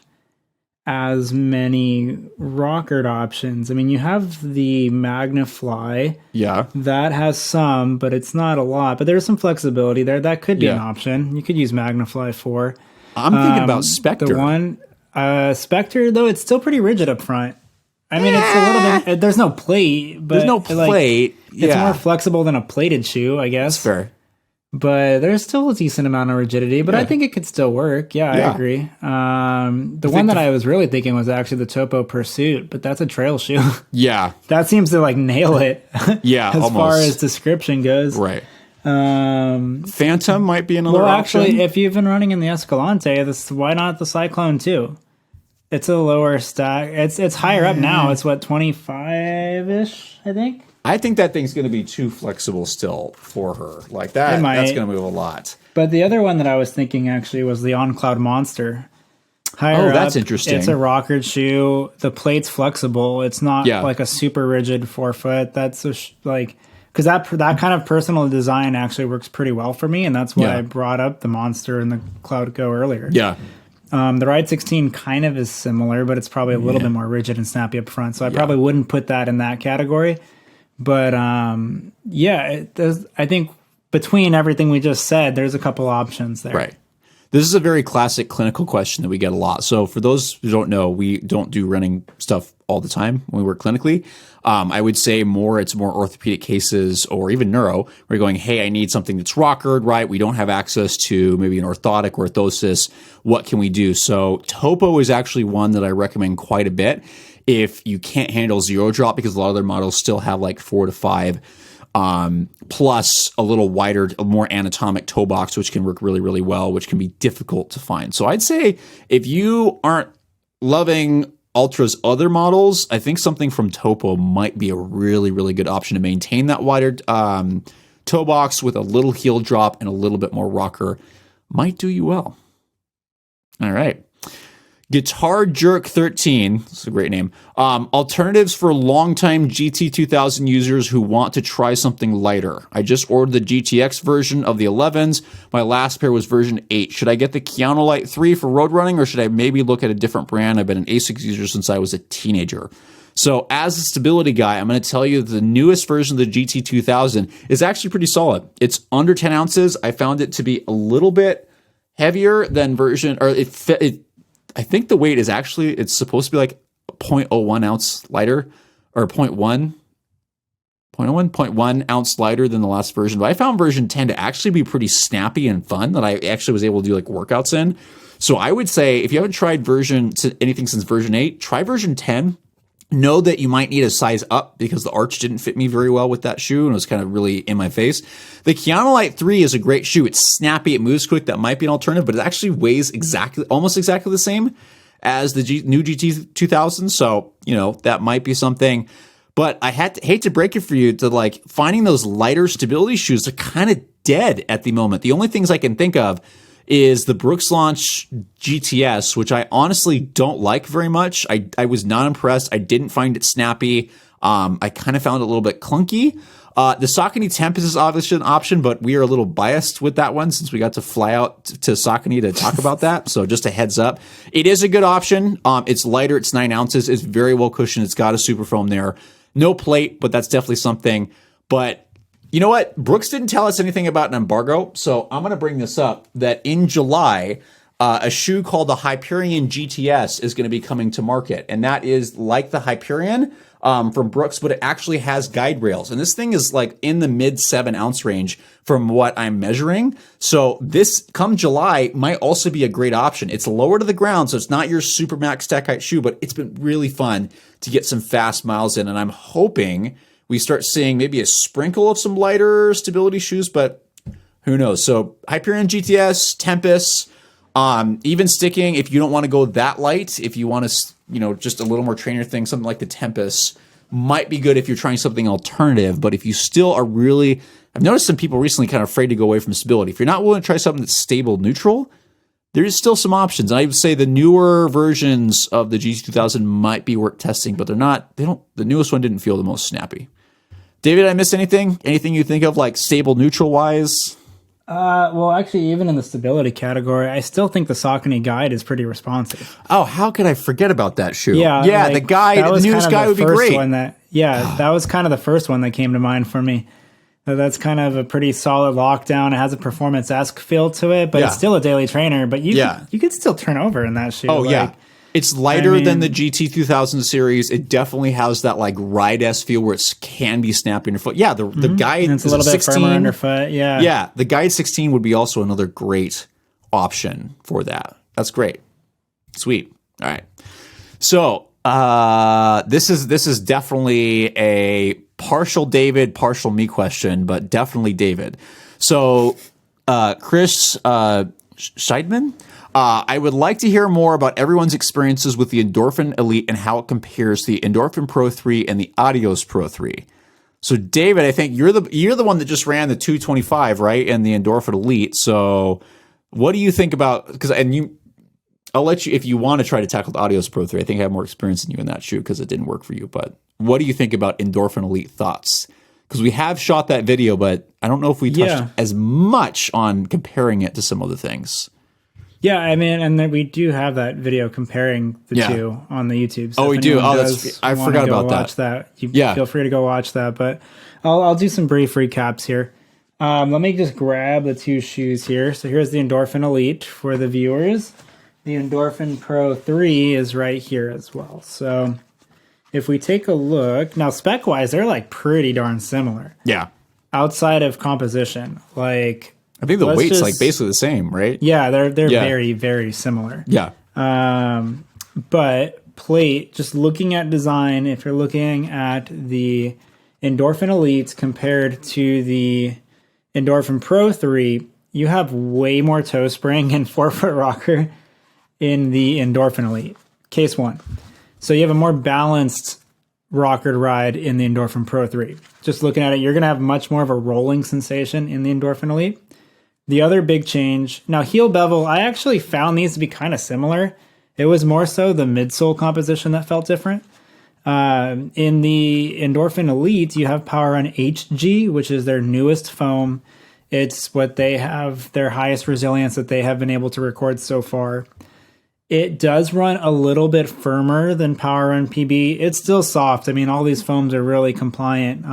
as many rockered options. I mean, you have the Magnafly. Yeah. That has some, but it's not a lot. But there's some flexibility there. That could be an option. You could use Magnafly 4. I'm thinking about Spectre. The one, Spectre, though, it's still pretty rigid up front. I mean, it's a little bit, there's no plate. But there's no plate. It's more flexible than a plated shoe, I guess. That's fair. But there's still a decent amount of rigidity, but I think it could still work. Yeah, I agree. The one that I was really thinking was actually the Topo Pursuit, but that's a trail shoe. Yeah. That seems to nail it. Yeah, as far as description goes. Right. Phantom might be another option. Actually, if you've been running in the Escalante, why not the Cyclone too? It's a lower stack. It's higher up now. It's 25-ish, I think. I think that thing's going to be too flexible still for her. That's going to move a lot. But the other one that I was thinking actually was the On Cloud Monster. Higher that's up, interesting. It's a rockered shoe. The plate's flexible. It's not like a super rigid forefoot. That's because that kind of personal design actually works pretty well for me, and that's why I brought up the Monster and the Cloud Go earlier. Yeah. The Ride 16 kind of is similar, but it's probably a little bit more rigid and snappy up front. So I probably wouldn't put that in that category. But I think between everything we just said, there's a couple options there. Right. This is a very classic clinical question that we get a lot. So for those who don't know, we don't do running stuff all the time when we work clinically. I would say it's more orthopedic cases or even neuro. We're going, hey, I need something that's rockered, right? We don't have access to maybe an orthotic or orthosis. What can we do? So Topo is actually one that I recommend quite a bit if you can't handle zero drop, because a lot of their models still have 4 to 5 plus a little wider, more anatomic toe box, which can work really, really well, which can be difficult to find. So I'd say if you aren't loving Ultra's other models, I think something from Topo might be a really, really good option to maintain that wider toe box with a little heel drop and a little bit more rocker. Might do you well. All right. Guitar Jerk 13, that's a great name. Alternatives for longtime GT2000 users who want to try something lighter. I just ordered the GTX version of the 11s. My last pair was version 8. Should I get the Keanu Light 3 for road running, or should I maybe look at a different brand? I've been an ASICS user since I was a teenager. So as a stability guy, I'm going to tell you the newest version of the GT2000 is actually pretty solid. It's under 10 ounces. I found it to be a little bit heavier than I think the weight is actually, it's supposed to be 0.01 ounce lighter, or 0.1 ounce lighter than the last version. But I found version 10 to actually be pretty snappy and fun, that I actually was able to do workouts in. So I would say if you haven't tried anything since version 8, try version 10. know that you might need a size up because the arch didn't fit me very well with that shoe and it was kind of really in my face. The Kianolite 3 is a great shoe. It's snappy, it moves quick. That might be an alternative, but it actually weighs almost exactly the same as the new GT 2000. So, that might be something. But I hate to break it for you, to like finding those lighter stability shoes are kind of dead at the moment. The only things I can think of is the Brooks Launch GTS, which I honestly don't like very much. I was not impressed. I didn't find it snappy. I kind of found it a little bit clunky. The Saucony Tempest is obviously an option, but we are a little biased with that one since we got to fly out to Saucony to talk about that. So just a heads up. It is a good option. It's lighter. It's 9 ounces. It's very well cushioned. It's got a super foam there. No plate, but that's definitely something. But you know what? Brooks didn't tell us anything about an embargo, so I'm going to bring this up, that in July, a shoe called the Hyperion GTS is going to be coming to market. And that is like the Hyperion from Brooks, but it actually has guide rails. And this thing is like in the mid 7 ounce range from what I'm measuring. So this, come July, might also be a great option. It's lower to the ground, so it's not your super max tech height shoe, but it's been really fun to get some fast miles in. And I'm hoping we start seeing maybe a sprinkle of some lighter stability shoes, but who knows? So Hyperion GTS, Tempest, even sticking, if you don't want to go that light, if you want to, just a little more trainer thing, something like the Tempest might be good if you're trying something alternative. But if you still are really, I've noticed some people recently kind of afraid to go away from stability. If you're not willing to try something that's stable, neutral, there's still some options. And I would say the newer versions of the GT2000 might be worth testing, but the newest one didn't feel the most snappy. David, did I miss anything? Anything you think of like stable, neutral wise? Well, actually, even in the stability category, I still think the Saucony Guide is pretty responsive. Oh, how could I forget about that shoe? Yeah, the guide, the newest guide would be great. That was kind of the first one that came to mind for me. That's kind of a pretty solid lockdown. It has a performance-esque feel to it, but it's still a daily trainer. But you could still turn over in that shoe. Oh, yeah. It's lighter than the GT 2000 series. It definitely has that like ride-esque feel where it can be snapping your foot. Yeah, the guide and it's a little bit 16, firmer underfoot. Yeah. Yeah, the guide 16 would be also another great option for that. That's great. Sweet. All right. So this is definitely a partial David, partial me question, but definitely David. So Chris Scheidman? I would like to hear more about everyone's experiences with the Endorphin Elite and how it compares to the Endorphin Pro 3 and the Adios Pro 3. So, David, I think you're the one that just ran the 225, right, and the Endorphin Elite. So, what do you think about? I'll let you if you want to try to tackle the Adios Pro 3. I think I have more experience than you in that shoe because it didn't work for you. But what do you think about Endorphin Elite thoughts? Because we have shot that video, but I don't know if we touched as much on comparing it to some other things. Yeah, I mean, and then we do have that video comparing the two on the YouTube. So we do. I forgot about that. Feel free to go watch that. But I'll do some brief recaps here. Let me just grab the two shoes here. So here's the Endorphin Elite for the viewers. The Endorphin Pro 3 is right here as well. So if we take a look, now spec-wise, they're like pretty darn similar. Yeah. Outside of composition, like... I think the weight's like basically the same, right? Yeah, they're very, very similar. Yeah. But plate, just looking at design, if you're looking at the Endorphin Elite compared to the Endorphin Pro 3, you have way more toe spring and forefoot rocker in the Endorphin Elite. Case one. So you have a more balanced rocker ride in the Endorphin Pro 3. Just looking at it, you're going to have much more of a rolling sensation in the Endorphin Elite. The other big change, now heel bevel, I actually found these to be kind of similar. It was more so the midsole composition that felt different. In the Endorphin Elite, you have Power Run HG, which is their newest foam. It's what they have, their highest resilience that they have been able to record so far. It does run a little bit firmer than Power Run PB. It's still soft. I mean, all these foams are really compliant.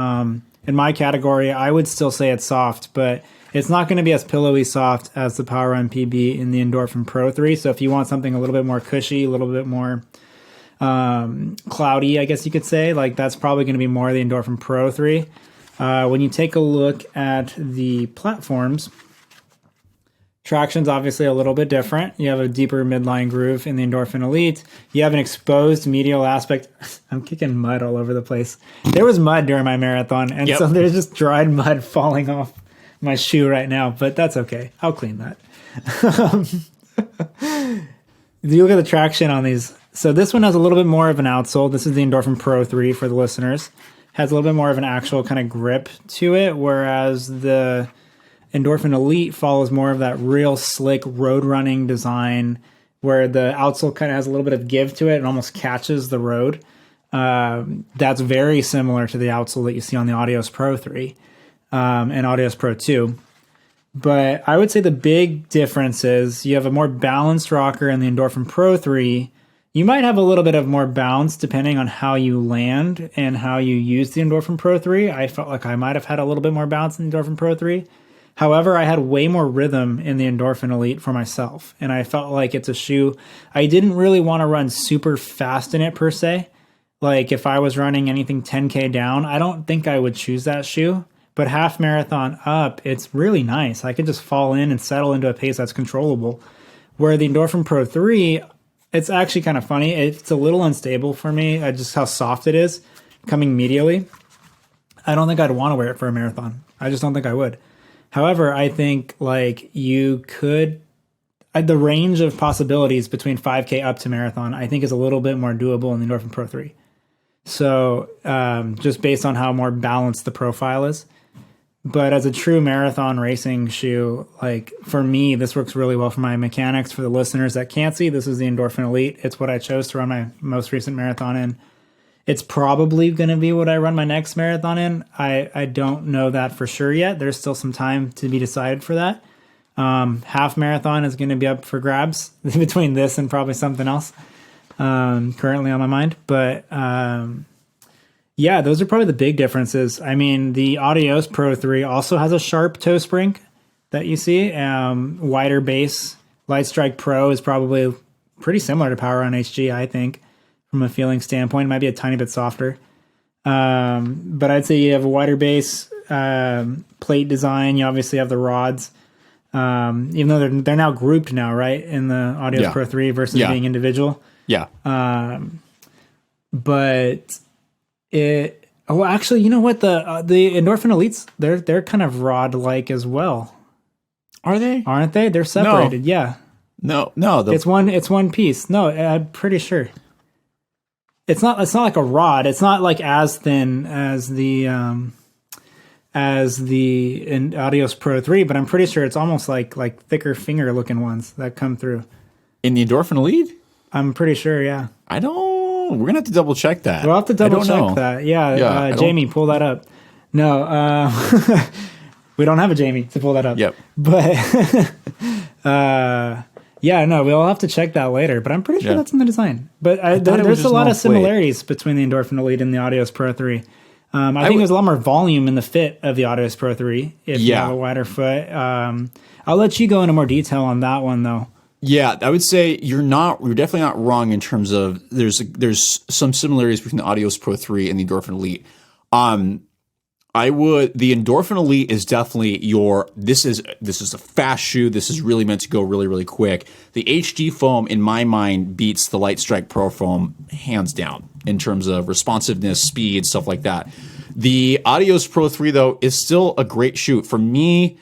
In my category, I would still say it's soft, but it's not going to be as pillowy soft as the Power Run PB in the Endorphin Pro 3. So if you want something a little bit more cushy, a little bit more cloudy, I guess you could say, like that's probably going to be more the Endorphin Pro 3. When you take a look at the platforms, Traction's obviously a little bit different. You have a deeper midline groove in the Endorphin Elite. You have an exposed medial aspect. I'm kicking mud all over the place. There was mud during my marathon, and so there's just dried mud falling off my shoe right now, but that's okay. I'll clean that. You look at the traction on these. So this one has a little bit more of an outsole. This is the Endorphin Pro 3 for the listeners. Has a little bit more of an actual kind of grip to it, whereas the Endorphin Elite follows more of that real slick road running design where the outsole kind of has a little bit of give to it and almost catches the road. That's very similar to the outsole that you see on the Adios Pro 3 and Adios Pro 2. But I would say the big difference is you have a more balanced rocker in the Endorphin Pro 3. You might have a little bit of more bounce depending on how you land and how you use the Endorphin Pro 3. I felt like I might have had a little bit more bounce in the Endorphin Pro 3. However, I had way more rhythm in the Endorphin Elite for myself, and I felt like it's a shoe. I didn't really want to run super fast in it per se. Like if I was running anything 10K down, I don't think I would choose that shoe. But half marathon up, it's really nice. I could just fall in and settle into a pace that's controllable. Where the Endorphin Pro 3, it's actually kind of funny. It's a little unstable for me, just how soft it is coming medially. I don't think I'd want to wear it for a marathon. I just don't think I would. However, I think like you could, the range of possibilities between 5K up to marathon, I think is a little bit more doable in the Endorphin Pro 3. So just based on how more balanced the profile is. But as a true marathon racing shoe, like for me, this works really well for my mechanics. For the listeners that can't see, this is the Endorphin Elite. It's what I chose to run my most recent marathon in. It's probably going to be what I run my next marathon in. I don't know that for sure yet. There's still some time to be decided for that. Half marathon is going to be up for grabs between this and probably something else currently on my mind. But yeah, those are probably the big differences. I mean, the Adios Pro 3 also has a sharp toe spring that you see. Wider base. Light Strike Pro is probably pretty similar to Power Run HG, I think. From a feeling standpoint, it might be a tiny bit softer. But I'd say you have a wider base, plate design. You obviously have the rods. Even though they're now grouped now, right? In the Adios Pro 3 versus being individual. Yeah. But it... Oh, actually, you know what? The Endorphin Elites, they're kind of rod-like as well. Are they? Aren't they? They're separated, yeah. No. It's one piece. No, I'm pretty sure. It's not like a rod. It's not like as thin as the Adios Pro 3, but I'm pretty sure it's almost like thicker finger looking ones that come through. In the Endorphin Elite? I'm pretty sure, yeah. We're going to have to double check that. We'll have to double check that. Yeah, Jamie, pull that up. No, we don't have a Jamie to pull that up. Yep. But yeah, no, we'll have to check that later, but I'm pretty sure that's in the design. But there's a lot of similarities between the Endorphin Elite and the Adios Pro 3. I think there's a lot more volume in the fit of the Adios Pro 3 if you have a wider foot. I'll let you go into more detail on that one, though. Yeah, I would say you're definitely not wrong in terms of there's some similarities between the Adios Pro 3 and the Endorphin Elite. The Endorphin Elite is definitely this is a fast shoe. This is really meant to go really, really quick. The HG foam, in my mind, beats the Light Strike Pro foam hands down in terms of responsiveness, speed, stuff like that. The Adios Pro 3, though, is still a great shoe. For me,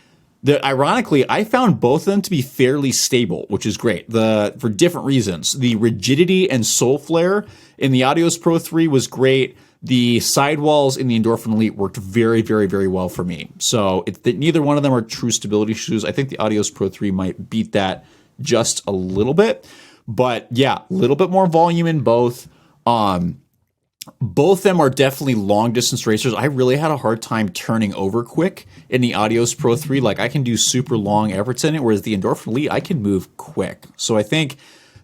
ironically, I found both of them to be fairly stable, which is great. For different reasons. The rigidity and sole flare in the Adios Pro 3 was great. The sidewalls in the Endorphin Elite worked very, very, very well for me. So neither one of them are true stability shoes. I think the Adios Pro 3 might beat that just a little bit. But yeah, a little bit more volume in both. Both of them are definitely long distance racers. I really had a hard time turning over quick in the Adios Pro 3. Like I can do super long efforts in it, whereas the Endorphin Elite, I can move quick. So I think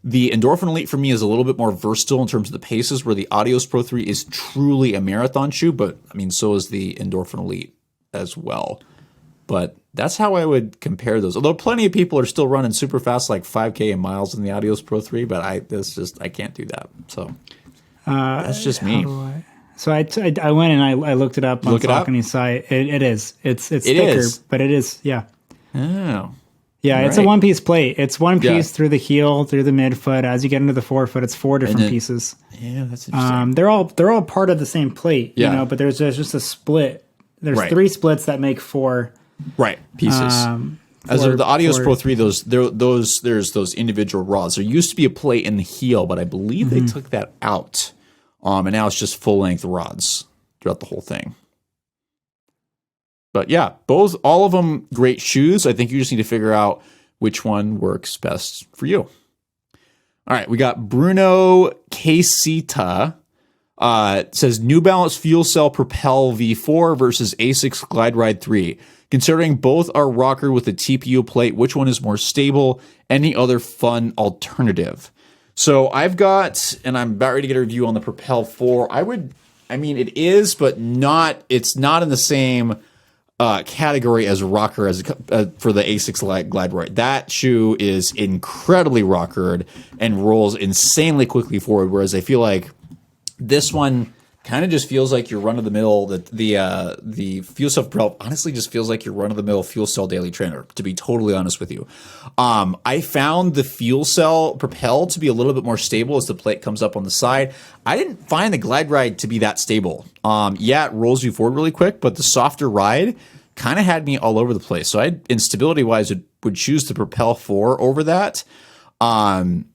the Endorphin Elite for me is a little bit more versatile in terms of the paces, where the Adios Pro 3 is truly a marathon shoe, but I mean, so is the Endorphin Elite as well. But that's how I would compare those. Although plenty of people are still running super fast, like 5K and miles in the Adios Pro 3, but I can't do that. So that's just me. So I went and I looked it up on Saucony's site. It is. It's thicker, but it is, yeah. Oh. Yeah, it's a one-piece plate. It's one piece through the heel, through the midfoot. As you get into the forefoot, it's 4 different pieces. Yeah, that's interesting. They're all part of the same plate, you know, but there's just a split. There's 3 splits that make 4 pieces. As of the Adios Pro 3, there's those individual rods. There used to be a plate in the heel, but I believe they took that out. And now it's just full-length rods throughout the whole thing. But yeah, all of them great shoes. I think you just need to figure out which one works best for you. All right, we got Bruno Casita. Says New Balance Fuel Cell Propel V4 versus Asics Glideride 3. Considering both are rocker with a TPU plate, which one is more stable? Any other fun alternative? So I've got, and I'm about ready to get a review on the Propel 4. It is, but it's not in the same category as rocker as for the Asics Glideride. That shoe is incredibly rockered and rolls insanely quickly forward, whereas I feel like this one kind of just feels like your run-of-the-mill. The Fuel Cell Propel honestly just feels like your run-of-the-mill Fuel Cell Daily Trainer, to be totally honest with you. I found the Fuel Cell Propel to be a little bit more stable as the plate comes up on the side. I didn't find the Glideride to be that stable. It rolls you forward really quick, but the softer ride kind of had me all over the place. So in stability-wise, would choose the Propel 4 over that. And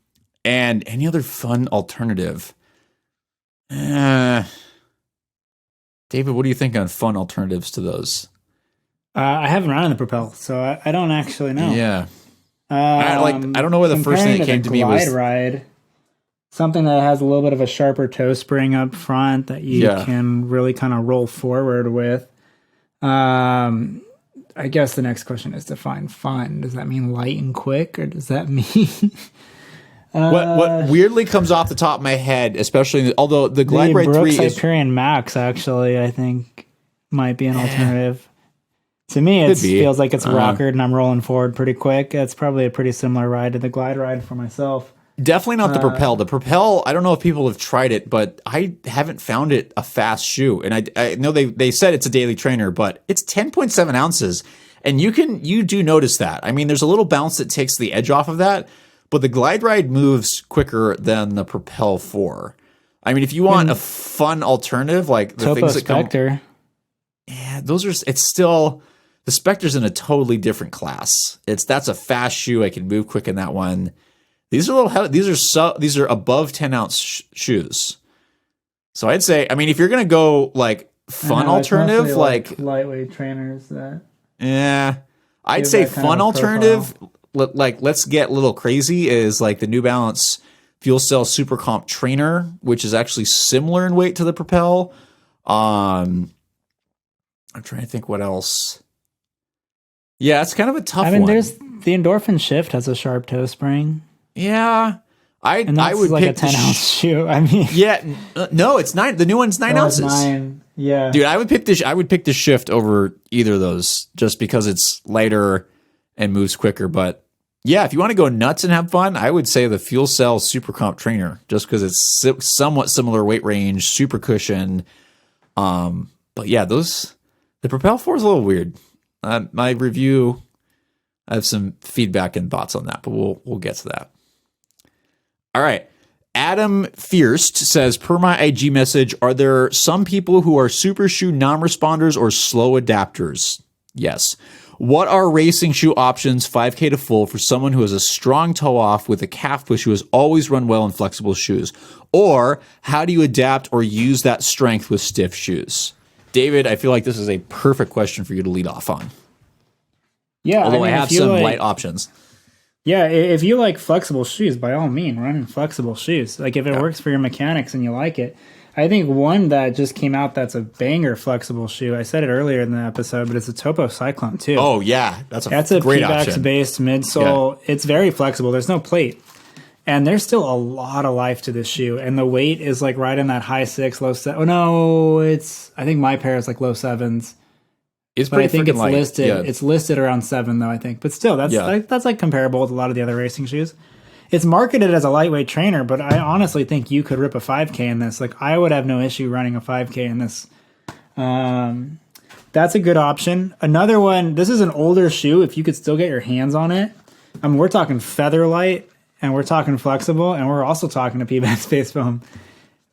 any other fun alternative? David, what do you think on fun alternatives to those? I haven't run on the Propel, so I don't actually know. Yeah. I don't know where the first thing that came to me was Glideride. Something that has a little bit of a sharper toe spring up front that you can really kind of roll forward with. I guess the next question is define fun. Does that mean light and quick, or does that mean... What weirdly comes off the top of my head, especially although the Glideride 3 is Hyperion Max, actually, I think might be an alternative. To me, it feels like it's rockered and I'm rolling forward pretty quick. It's probably a pretty similar ride to the Glideride for myself. Definitely not the Propel. The Propel, I don't know if people have tried it, but I haven't found it a fast shoe. And I know they said it's a daily trainer, but it's 10.7 ounces. And you do notice that. I mean, there's a little bounce that takes the edge off of that. But the Glideride moves quicker than the Propel 4. I mean, if you want a fun alternative, like the things that come... Spectre. Yeah, it's still... The Spectre's in a totally different class. That's a fast shoe. I can move quick in that one. These are a little heavy. These are above 10-ounce shoes. So I'd say, I mean, if you're going to go, like, fun alternative, like... lightweight trainers that... Yeah. I'd say fun alternative... Like, let's get a little crazy, is like the New Balance Fuel Cell Super Comp Trainer, which is actually similar in weight to the Propel. I'm trying to think what else. Yeah, it's kind of a tough one. There's the Endorphin Shift has a sharp toe spring. Yeah. I would like pick a 10-ounce shoe. I mean, no, it's 9. The new one's 9 ounces. 9. Yeah, dude, I would pick the Shift over either of those just because it's lighter and moves quicker. But yeah, if you want to go nuts and have fun, I would say the Fuel Cell Super Comp Trainer, just because it's somewhat similar weight range, super cushion. But yeah, the Propel 4 is a little weird. My review, I have some feedback and thoughts on that, but we'll get to that. All right. Adam Fierst says, per my IG message, are there some people who are super shoe non-responders or slow adapters? Yes. What are racing shoe options 5K to full for someone who has a strong toe off with a calf push who has always run well in flexible shoes? Or how do you adapt or use that strength with stiff shoes? David, I feel like this is a perfect question for you to lead off on. Yeah, although I have some light options. Yeah, if you like flexible shoes, by all means, run in flexible shoes. Like if it works for your mechanics and you like it. I think one that just came out that's a banger flexible shoe. I said it earlier in the episode, but it's a Topo Cyclone too. Oh yeah, that's a great option. That's a PVAX-based midsole. Yeah. It's very flexible. There's no plate. And there's still a lot of life to this shoe. And the weight is like right in that high 6, low 7. Oh no, I think my pair is like low 7s. It's pretty, I think it's light. listed. Yeah. It's listed around 7 though, I think. But still, that's like comparable with a lot of the other racing shoes. It's marketed as a lightweight trainer, but I honestly think you could rip a 5K in this. Like I would have no issue running a 5K in this. that's a good option. Another one, this is an older shoe. If you could still get your hands on it. I mean, we're talking Featherlight, and we're talking flexible, and we're also talking a Peabody Space Foam,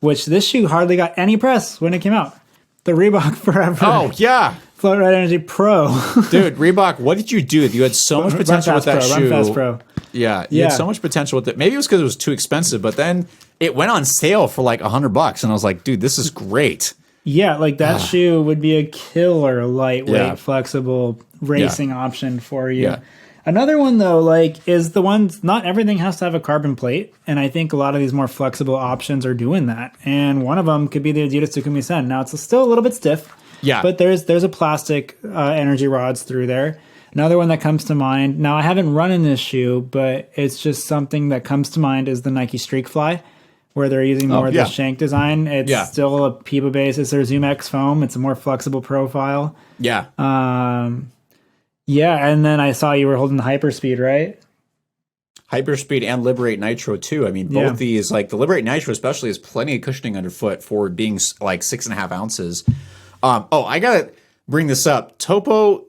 which this shoe hardly got any press when it came out. The Reebok Forever. Oh, yeah. Float Ride Energy Pro. Dude, Reebok, what did you do? You had so much potential with that shoe. Run Fast Pro. Yeah, you had so much potential with it. Maybe it was because it was too expensive, but then it went on sale for like $100, and I was like, dude, this is great. Yeah, like that shoe would be a killer lightweight, flexible racing option for you. Yeah. Another one, though, like, is the ones, not everything has to have a carbon plate. And I think a lot of these more flexible options are doing that. And one of them could be the Adidas Takumi Sen. Now, it's still a little bit stiff. Yeah. But there's a plastic energy rods through there. Another one that comes to mind. Now, I haven't run in this shoe, but it's just something that comes to mind is the Nike Streak Fly, where they're using more of the shank design. It's still a Peebo base. It's their Zoom X foam. It's a more flexible profile. Yeah. Yeah, and then I saw you were holding the Hyperspeed, right? Hyperspeed and Liberate Nitro, too. I mean, both these, like the Liberate Nitro especially, has plenty of cushioning underfoot for being like 6.5 ounces. I got to bring this up. Topo,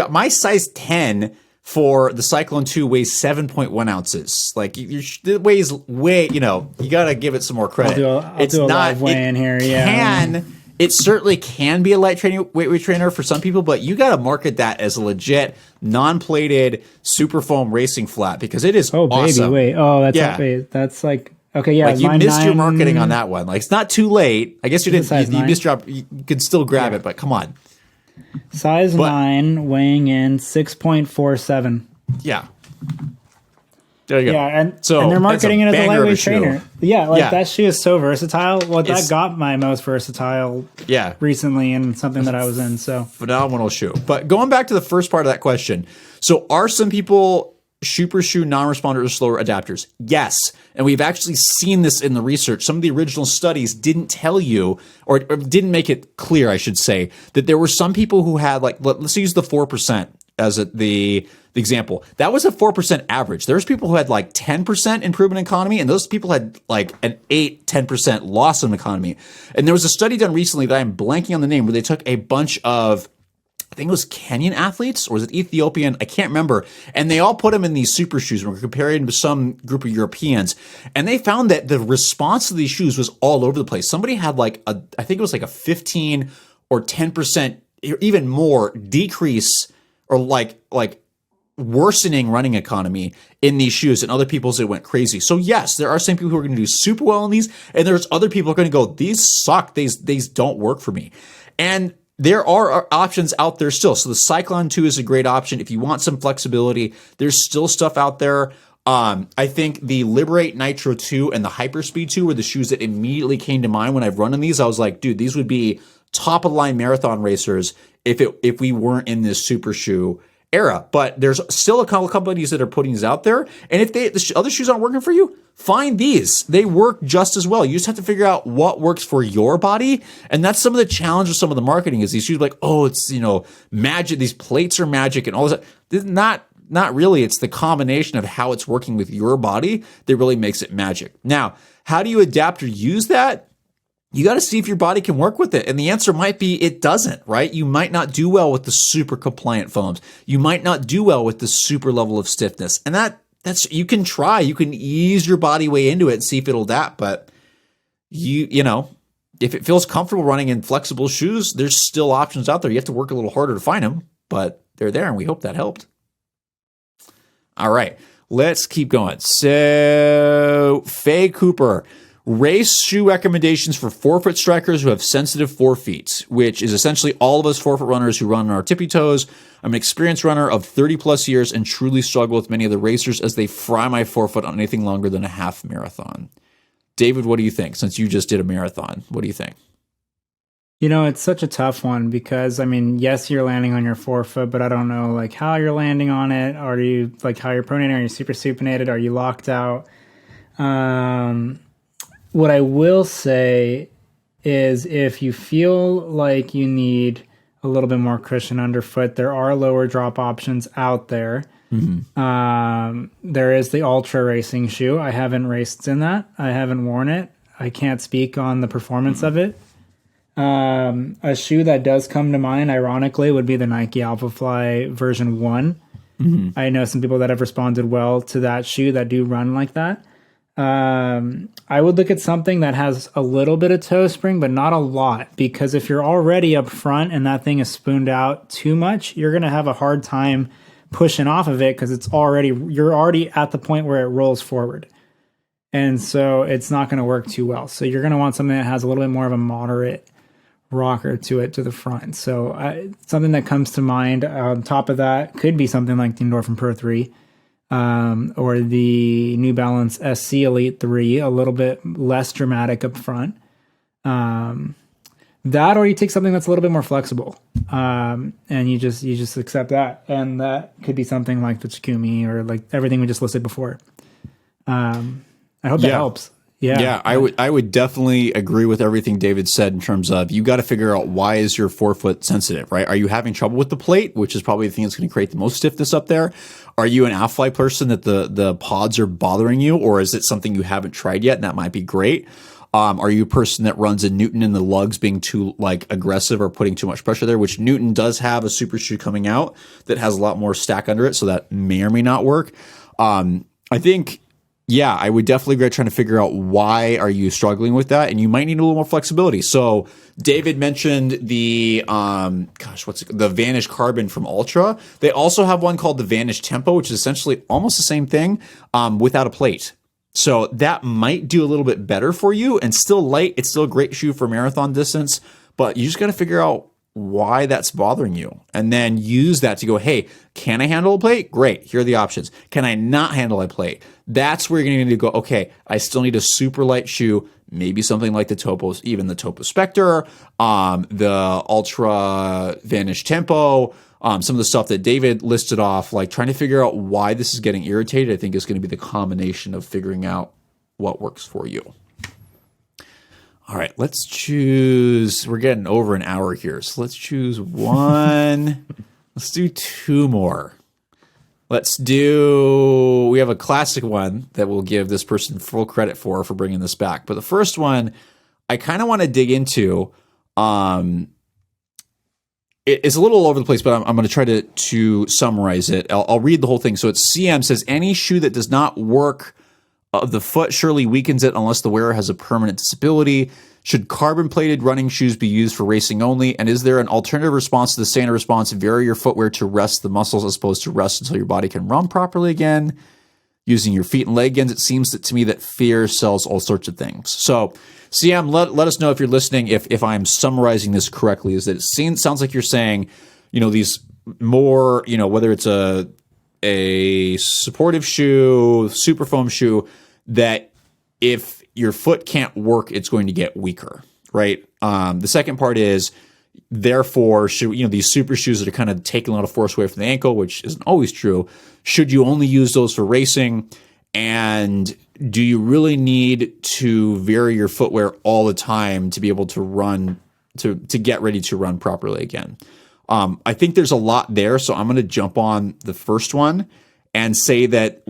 my size 10 for the Cyclone 2 weighs 7.1 ounces. Like, it weighs way, you got to give it some more credit. I'll do a live weigh in here, It certainly can be a weight trainer for some people, but you got to market that as a legit non-plated super foam racing flat because it is awesome. Baby, wait. That's like, okay, yeah. Like you missed your marketing on that one. Like it's not too late. I guess you didn't. You missed your. You could still grab it, but come on. Size 9, weighing in 6.47. Yeah. There you go. Yeah, and they're marketing it as a lightweight trainer. Yeah, that shoe is so versatile. Well, that got my most versatile recently in something that I was in. So phenomenal shoe. But going back to the first part of that question. So are some people super shoe non-responders or slower adapters? Yes. And we've actually seen this in the research. Some of the original studies didn't tell you, or didn't make it clear, I should say, that there were some people who had, like, let's use the 4% as the example. That was a 4% average. There's people who had like 10% improvement in economy, and those people had like an 10% loss in economy. And there was a study done recently that I'm blanking on the name, where they took a bunch of, I think it was Kenyan athletes, or was it Ethiopian? I can't remember. And they all put them in these super shoes, and we're comparing to some group of Europeans. And they found that the response to these shoes was all over the place. Somebody had like I think it was like a 15 or 10%, or even more decrease, or like worsening running economy in these shoes, and other people's it went crazy. So yes, there are some people who are going to do super well in these, and there's other people who are going to go, these suck, these don't work for me. And there are options out there still. So the Cyclone 2 is a great option if you want some flexibility. There's still stuff out there. I think the Liberate Nitro 2 and the Hyperspeed 2 were the shoes that immediately came to mind when I've run in these. I was like, dude, these would be top of the line marathon racers if we weren't in this super shoe era. But there's still a couple of companies that are putting these out there. And if the other shoes aren't working for you, find these. They work just as well. You just have to figure out what works for your body. And that's some of the challenge of some of the marketing is these shoes like, oh, it's, magic. These plates are magic and all this. Not really. It's the combination of how it's working with your body that really makes it magic. Now, how do you adapt or use that? You got to see if your body can work with it. And the answer might be it doesn't, right? You might not do well with the super compliant foams. You might not do well with the super level of stiffness. And that's you can try. You can ease your body way into it and see if it'll adapt. But if it feels comfortable running in flexible shoes, there's still options out there. You have to work a little harder to find them, but they're there, and we hope that helped. All right, let's keep going. So Faye Cooper. Race shoe recommendations for forefoot strikers who have sensitive forefeet, which is essentially all of us forefoot runners who run on our tippy toes. I'm an experienced runner of 30 plus years and truly struggle with many of the racers as they fry my forefoot on anything longer than a half marathon. David, what do you think? Since you just did a marathon, what do you think? It's such a tough one because, yes, you're landing on your forefoot, but I don't know like how you're landing on it. Are you like how you're pronated? Are you super supinated? Are you locked out? What I will say is if you feel like you need a little bit more cushion underfoot, there are lower drop options out there. Mm-hmm. There is the Ultra Racing shoe. I haven't raced in that. I haven't worn it. I can't speak on the performance of it. A shoe that does come to mind, ironically, would be the Nike Alphafly version 1. I know some people that have responded well to that shoe that do run like that. I would look at something that has a little bit of toe spring, but not a lot, because if you're already up front and that thing is spooned out too much, you're going to have a hard time pushing off of it because you're already at the point where it rolls forward. And so it's not going to work too well. So you're going to want something that has a little bit more of a moderate rocker to it to the front. So something that comes to mind on top of that could be something like the Endorphin Pro 3 or the New Balance SC Elite 3, a little bit less dramatic up front. That, or you take something that's a little bit more flexible, and you just accept that. And that could be something like the Takumi or like everything we just listed before. I hope that helps. Yeah, I would definitely agree with everything David said in terms of you got to figure out why is your forefoot sensitive, right? Are you having trouble with the plate, which is probably the thing that's going to create the most stiffness up there? Are you an Alphafly person that the pods are bothering you, or is it something you haven't tried yet and that might be great? Are you a person that runs a Newton and the lugs being too like aggressive or putting too much pressure there, which Newton does have a super shoe coming out that has a lot more stack under it, so that may or may not work. I think yeah, I would definitely agree trying to figure out why are you struggling with that, and you might need a little more flexibility. So David mentioned the the Vanish Carbon from Ultra. They also have one called the Vanish Tempo, which is essentially almost the same thing without a plate. So that might do a little bit better for you, and still light. It's still a great shoe for marathon distance, but you just got to figure out why that's bothering you, and then use that to go, hey, can I handle a plate? Great. Here are the options. Can I not handle a plate? That's where you're going to need to go, okay, I still need a super light shoe, maybe something like the Topos, even the Topo Spectre, the Ultra Vanish Tempo, some of the stuff that David listed off, like trying to figure out why this is getting irritated, I think is going to be the combination of figuring out what works for you. All right, let's choose. We're getting over an hour here, so let's choose one. Let's do two more. We have a classic one that we'll give this person full credit for bringing this back. But the first one I kind of want to dig into. It's a little all over the place, but I'm going to try to summarize it. I'll read the whole thing. So it's CM says, any shoe that does not work of the foot surely weakens it unless the wearer has a permanent disability. Should carbon-plated running shoes be used for racing only? And is there an alternative response to the standard response? Vary your footwear to rest the muscles as opposed to rest until your body can run properly again. Using your feet and leg ends, it seems to me that fear sells all sorts of things. So, CM, let us know if you're listening, if I'm summarizing this correctly, is that it sounds like you're saying, these more, whether it's a supportive shoe, super foam shoe, that if your foot can't work, it's going to get weaker, right? The second part is, therefore, should these super shoes that are kind of taking a lot of force away from the ankle, which isn't always true, should you only use those for racing? And do you really need to vary your footwear all the time to be able to run, to get ready to run properly again? I think there's a lot there, so I'm going to jump on the first one and say that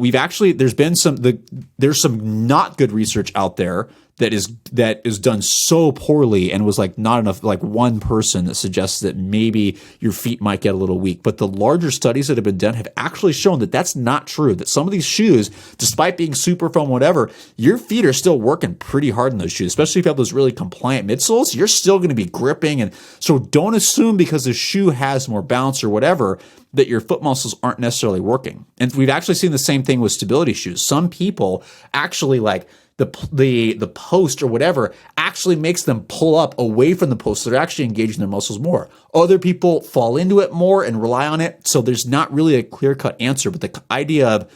there's some not good research out there that is done so poorly and was like not enough, like one person that suggests that maybe your feet might get a little weak. But the larger studies that have been done have actually shown that that's not true, that some of these shoes, despite being super foam, whatever, your feet are still working pretty hard in those shoes, especially if you have those really compliant midsoles. You're still going to be gripping. And so don't assume because the shoe has more bounce or whatever that your foot muscles aren't necessarily working. And we've actually seen the same thing with stability shoes. Some people actually like the post or whatever actually makes them pull up away from the post, so they're actually engaging their muscles more. Other people fall into it more and rely on it, so there's not really a clear-cut answer. But the idea of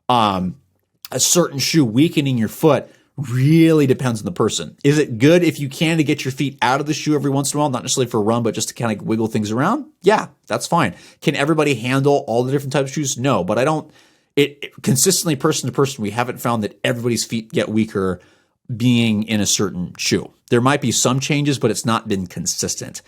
a certain shoe weakening your foot really depends on the person. Is it good if you can to get your feet out of the shoe every once in a while, not necessarily for a run, but just to kind of wiggle things around? Yeah, that's fine. Can everybody handle all the different types of shoes? No, but I don't. It consistently, person to person, we haven't found that everybody's feet get weaker being in a certain shoe. There might be some changes, but it's not been consistent.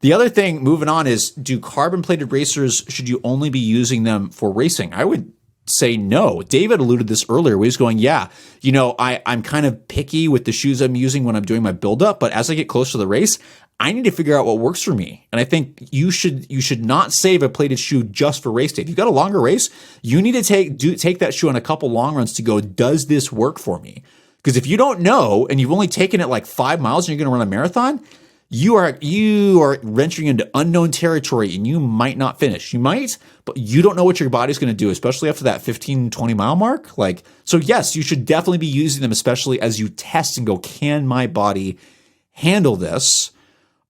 The other thing, moving on, is do carbon-plated racers, should you only be using them for racing? I would say no. David alluded this earlier where he's going, yeah, I'm kind of picky with the shoes I'm using when I'm doing my buildup, but as I get closer to the race, I need to figure out what works for me. And I think you should not save a plated shoe just for race day. If you've got a longer race, you need to take that shoe on a couple long runs to go, does this work for me? Because if you don't know and you've only taken it like 5 miles and you're going to run a marathon, you are venturing into unknown territory and you might not finish. You might, but you don't know what your body's going to do, especially after that 15, 20 mile mark. So yes, you should definitely be using them, especially as you test and go, can my body handle this?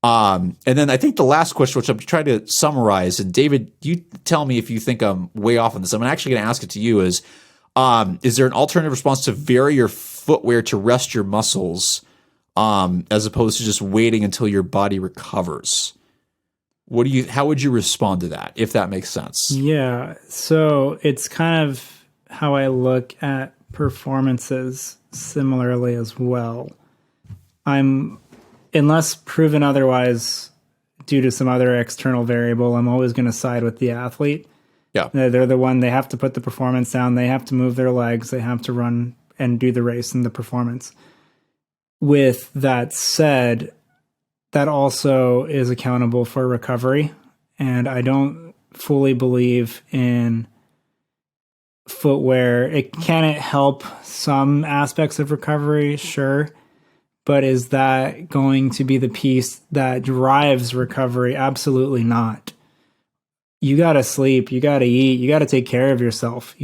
And then I think the last question, which I'm trying to summarize, and David, you tell me if you think I'm way off on this. I'm actually going to ask it to you is there an alternative response to vary your footwear to rest your muscles? As opposed to just waiting until your body recovers. How would you respond to that, if that makes sense? Yeah. So it's kind of how I look at performances similarly as well. Unless proven otherwise due to some other external variable, I'm always going to side with the athlete. Yeah. They're the one, they have to put the performance down. They have to move their legs. They have to run and do the race and the performance. With that said, that also is accountable for recovery. And I don't fully believe in footwear. Can it help some aspects of recovery? Sure. But is that going to be the piece that drives recovery? Absolutely not. You got to sleep. You got to eat. You got to take care of yourself.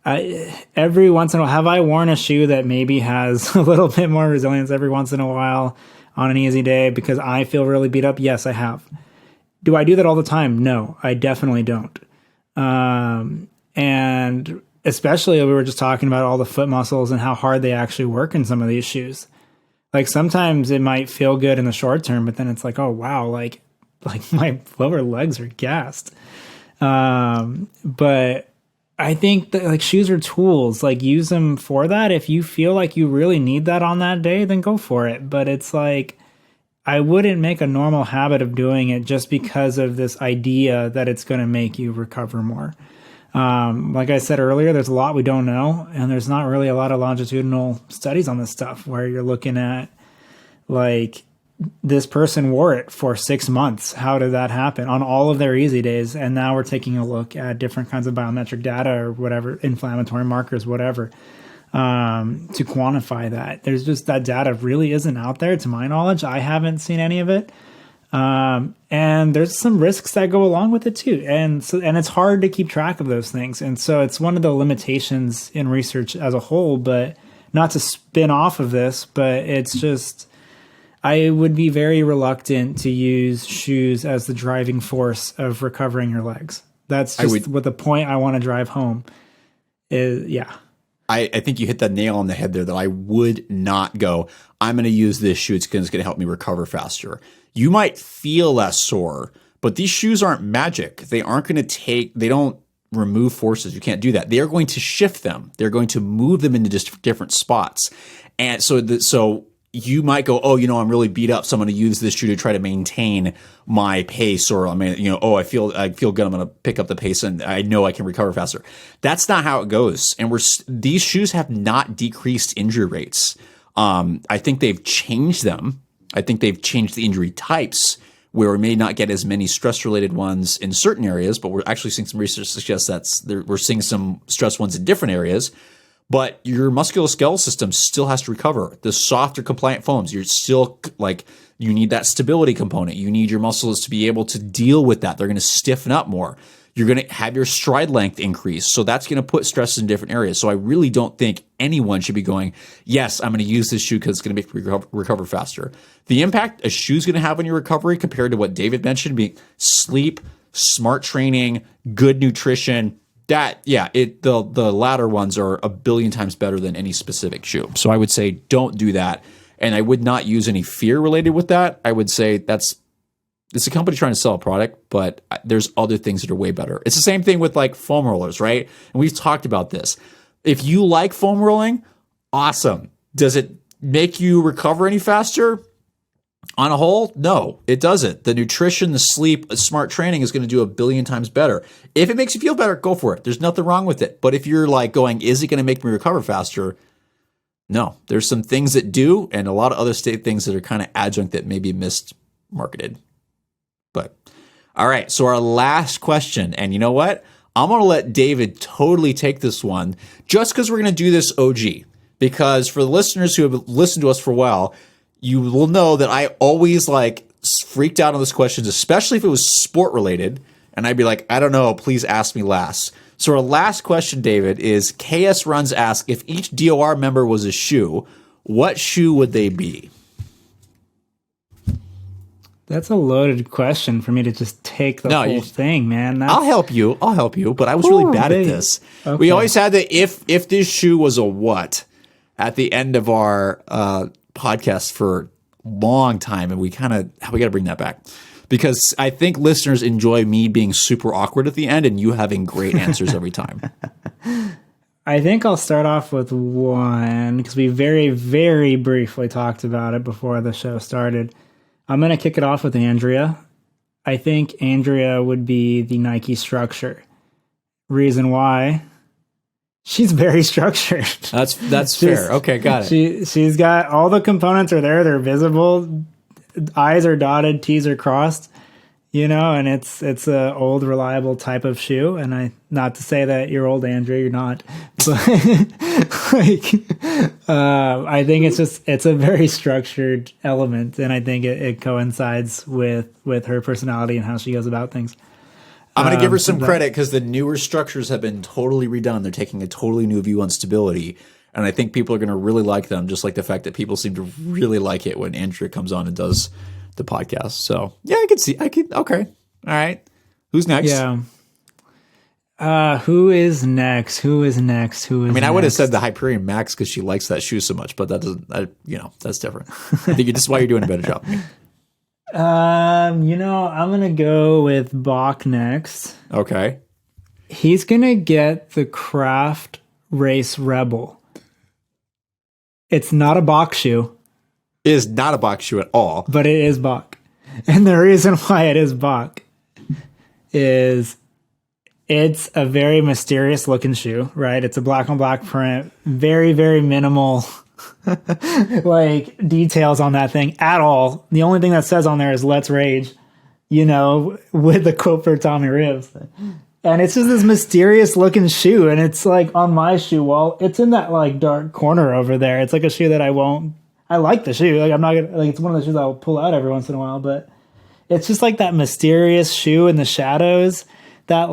Every once in a while, have I worn a shoe that maybe has a little bit more resilience every once in a while on an easy day because I feel really beat up? Yes, I have. Do I do that all the time? No, I definitely don't. And especially we were just talking about all the foot muscles and how hard they actually work in some of these shoes. Like sometimes it might feel good in the short term, but then it's like, oh wow, like my lower legs are gassed. But I think that shoes are tools. Use them for that. If you feel like you really need that on that day, then go for it. But it's I wouldn't make a normal habit of doing it just because of this idea that it's going to make you recover more. Like I said earlier, there's a lot we don't know, and there's not really a lot of longitudinal studies on this stuff where you're looking at this person wore it for 6 months. How did that happen on all of their easy days? And now we're taking a look at different kinds of biometric data or whatever, inflammatory markers, whatever, to quantify that. There's just that data really isn't out there to my knowledge. I haven't seen any of it. And there's some risks that go along with it too. And it's hard to keep track of those things. And so it's one of the limitations in research as a whole, but not to spin off of this, but it's just, I would be very reluctant to use shoes as the driving force of recovering your legs. That's just what the point I want to drive home is. Yeah. I think you hit the nail on the head there that I would not go, I'm going to use this shoe. It's going to help me recover faster. You might feel less sore, but these shoes aren't magic. They don't remove forces. You can't do that. They are going to shift them. They're going to move them into just different spots. And so you might go, I'm really beat up, so I'm going to use this shoe to try to maintain my pace, or I feel good, I'm going to pick up the pace, and I know I can recover faster. That's not how it goes. And these shoes have not decreased injury rates. I think they've changed them. I think they've changed the injury types, where we may not get as many stress-related ones in certain areas, but we're actually seeing some research suggests we're seeing some stress ones in different areas. But your musculoskeletal system still has to recover. The softer compliant foams, you're still you need that stability component. You need your muscles to be able to deal with that. They're going to stiffen up more. You're going to have your stride length increase. So that's going to put stress in different areas. So I really don't think anyone should be going, yes, I'm going to use this shoe because it's going to make me recover faster. The impact a shoe's going to have on your recovery compared to what David mentioned, being sleep, smart training, good nutrition, the latter ones are a billion times better than any specific shoe. So I would say don't do that. And I would not use any fear related with that. I would say it's a company trying to sell a product, but there's other things that are way better. It's the same thing with foam rollers, right? And we've talked about this. If you like foam rolling, awesome. Does it make you recover any faster? On a whole, no, it doesn't. The nutrition, the sleep, smart training is going to do a billion times better. If it makes you feel better, go for it. There's nothing wrong with it. But if you're like going, is it going to make me recover faster? No, there's some things that do, and a lot of other things that are kind of adjunct that may be mismarketed. But all right, so our last question, and you know what? I'm going to let David totally take this one just because we're going to do this OG. Because for the listeners who have listened to us for a while, you will know that I always like freaked out on those questions, especially if it was sport related. And I'd be like, I don't know, please ask me last. So our last question, David, is KS Runs ask, if each DOR member was a shoe, what shoe would they be? That's a loaded question for me to just take the whole thing, man. I'll help you, but I was really bad at this. Okay. We always had the if this shoe was a what at the end of our podcast for a long time, and we got to bring that back because I think listeners enjoy me being super awkward at the end and you having great answers every time. I think I'll start off with one because we very, very briefly talked about it before the show started. I'm going to kick it off with Andrea. I think Andrea would be the Nike Structure. Reason why? She's very structured. That's fair. Okay, got it. She's got all the components are there. They're visible. I's are dotted, T's are crossed. And it's a old reliable type of shoe. And not to say that you're old, Andrea, you're not. But I think it's a very structured element, and I think it coincides with her personality and how she goes about things. I'm going to give her some credit because the newer structures have been totally redone. They're taking a totally new view on stability. And I think people are going to really like them, just like the fact that people seem to really like it when Andrea comes on and does the podcast. So, yeah, okay. All right. Who's next? Yeah. Who is next? I would have said the Hyperion Max because she likes that shoe so much, but that doesn't, that's different. I think this is why you're doing a better job. I'm going to go with Bach next. Okay. He's going to get the Craft Race Rebel. It's not a Bach shoe. It is not a Bach shoe at all. But it is Bach. And the reason why it is Bach is it's a very mysterious looking shoe, right? It's a black on black print, very, very minimal details on that thing at all. The only thing that says on there is "Let's Rage," with the quote for Tommy Ribs. And it's just this mysterious looking shoe, and it's like on my shoe wall. It's in that dark corner over there. It's like a shoe that I like the shoe. I'm not gonna it's one of the shoes I'll pull out every once in a while, but it's just like that mysterious shoe in the shadows that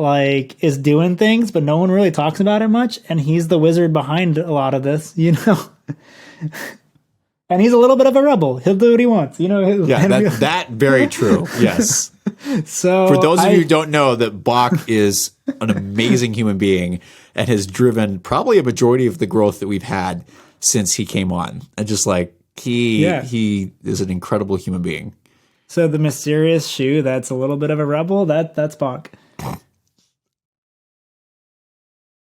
is doing things, but no one really talks about it much. And he's the wizard behind a lot of this, And he's a little bit of a rebel. He'll do what he wants, Yeah, that very true. Yes. So for those of you who don't know, that Bach is an amazing human being and has driven probably a majority of the growth that we've had since he came on. And just he is an incredible human being. So the mysterious shoe that's a little bit of a rebel, that's Bach.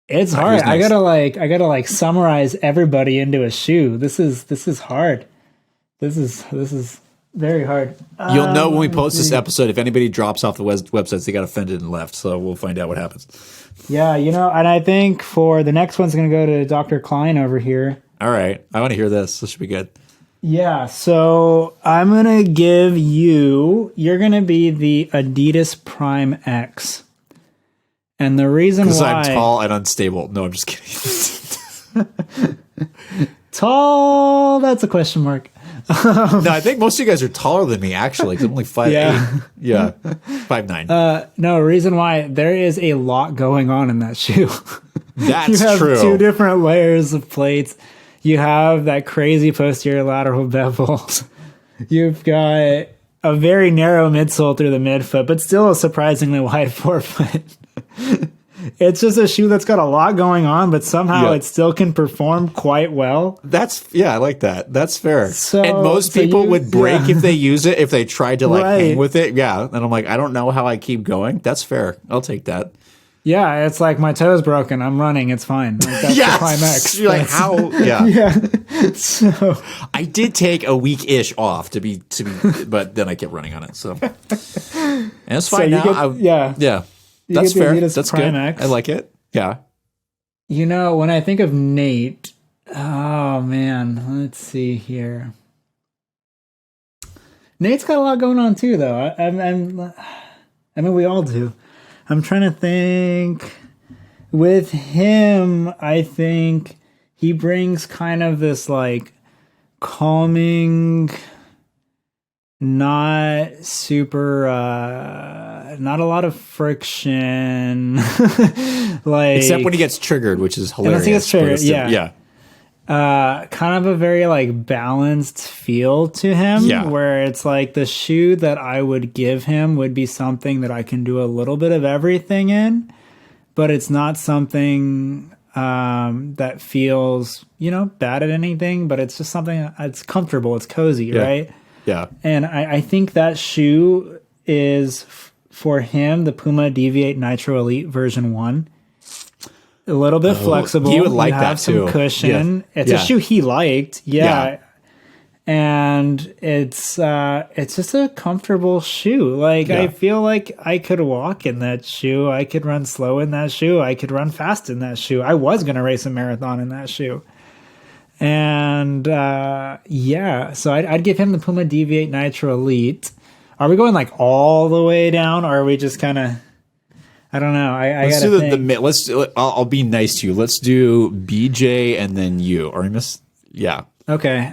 It's hard. I gotta summarize everybody into a shoe. This is hard. This is very hard. You'll know when we post this episode. If anybody drops off the websites, they got offended and left. So we'll find out what happens. Yeah, and I think for the next one's going to go to Dr. Klein over here. All right. I want to hear this. This should be good. Yeah, so I'm going to give you're going to be the Adidas Prime X. And the reason why... Because I'm tall and unstable. No, I'm just kidding. Tall, that's a question mark. No, I think most of you guys are taller than me, actually. 'Cause I'm only 5'8". Yeah, 5'9". No, reason why, there is a lot going on in that shoe. That's you have true. 2 different layers of plates. You have that crazy posterior lateral bevel. You've got a very narrow midsole through the midfoot, but still a surprisingly wide forefoot. It's just a shoe that's got a lot going on, but somehow it still can perform quite well. I like that. That's fair. And most people would break if they use it, if they tried to hang with it. Yeah. And I'm like, I don't know how I keep going. That's fair. I'll take that. Yeah, it's like my toe's broken. I'm running. It's fine. That's the Prime X. You're like, how? Yeah. Yeah. So I did take a week-ish off but then I kept running on it. So and it's fine now. Yeah. That's fair. Adidas That's Prime good. X. I like it. Yeah. You know, when I think of Nate, oh man, let's see here. Nate's got a lot going on too, though. I mean, we all do. I'm trying to think. With him, I think he brings kind of this like calming, not super, not a lot of friction. Like, except when he gets triggered, which is hilarious. Unless he gets triggered, yeah. Kind of a very like balanced feel to him, where it's like the shoe that I would give him would be something that I can do a little bit of everything in, but it's not something that feels, bad at anything, but it's just something it's comfortable, it's cozy, right? Yeah. And I think that shoe is for him, the Puma Deviate Nitro Elite version 1. A little bit flexible. He would like that some too. Cushion. Yeah. It's a shoe he liked. Yeah. And it's just a comfortable shoe. Like I feel like I could walk in that shoe. I could run slow in that shoe. I could run fast in that shoe. I was going to race a marathon in that shoe. And so I'd give him the Puma Deviate Nitro Elite. Are we going like all the way down, or are we just kind of? I don't know. Let's do the I'll be nice to you. Let's do BJ and then you. Or yeah. Okay.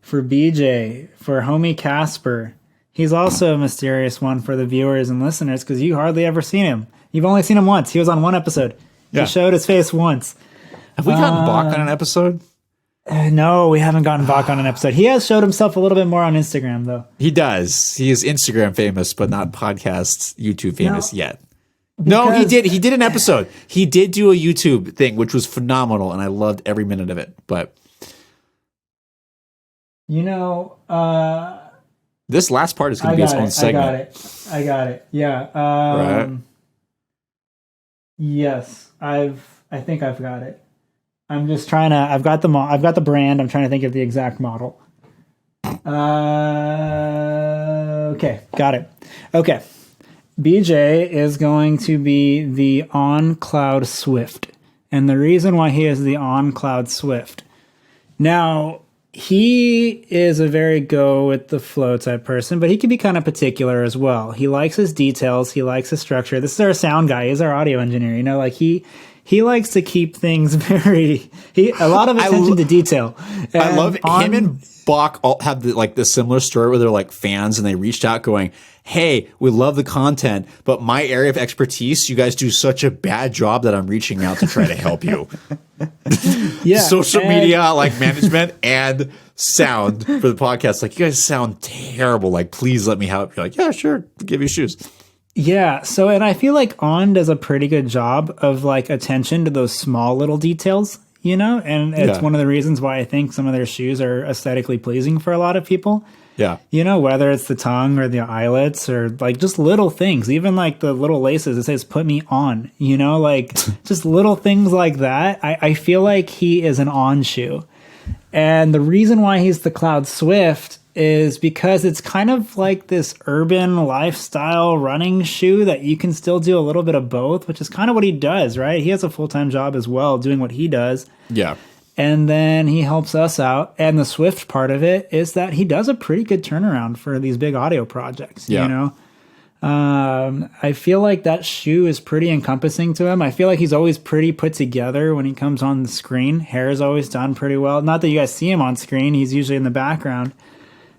For BJ, for homie Casper, he's also a mysterious one for the viewers and listeners because you hardly ever seen him. You've only seen him once. He was on one episode. Yeah. He showed his face once. Have we gotten Bach on an episode? No, we haven't gotten Bach on an episode. He has showed himself a little bit more on Instagram, though. He does. He is Instagram famous, but not podcast, YouTube famous yet. No, he did. He did an episode. He did do a YouTube thing, which was phenomenal, and I loved every minute of it. But this last part is going to be its own segment. I got it. Yeah. Right. Yes, I think I've got it. I'm just trying to. I've got the brand. I'm trying to think of the exact model. Okay, got it. Okay, BJ is going to be the On Cloud Swift, and the reason why he is the On Cloud Swift. Now, he is a very go with the flow type person, but he can be kind of particular as well. He likes his details. He likes his structure. This is our sound guy. He's our audio engineer. He likes to keep things a lot of attention to detail. And I love him and Bach all have the similar story where they're like fans and they reached out going, hey, we love the content, but my area of expertise, you guys do such a bad job that I'm reaching out to try to help you. Social media, management and sound for the podcast. Like, you guys sound terrible. Like, please let me help. You're like, yeah, sure. I'll give you shoes. Yeah. So, and I feel like On does a pretty good job of attention to those small little details, and it's one of the reasons why I think some of their shoes are aesthetically pleasing for a lot of people. Yeah. Whether it's the tongue or the eyelets or just little things, even the little laces, it says put me on, just little things like that. I feel like he is an On shoe. And the reason why he's the Cloud Swift is because it's kind of like this urban lifestyle running shoe that you can still do a little bit of both, which is kind of what he does, right? He has a full-time job as well doing what he does. Yeah. And then he helps us out. And the Swift part of it is that he does a pretty good turnaround for these big audio projects, I feel like that shoe is pretty encompassing to him. I feel like he's always pretty put together when he comes on the screen. Hair is always done pretty well. Not that you guys see him on screen. He's usually in the background.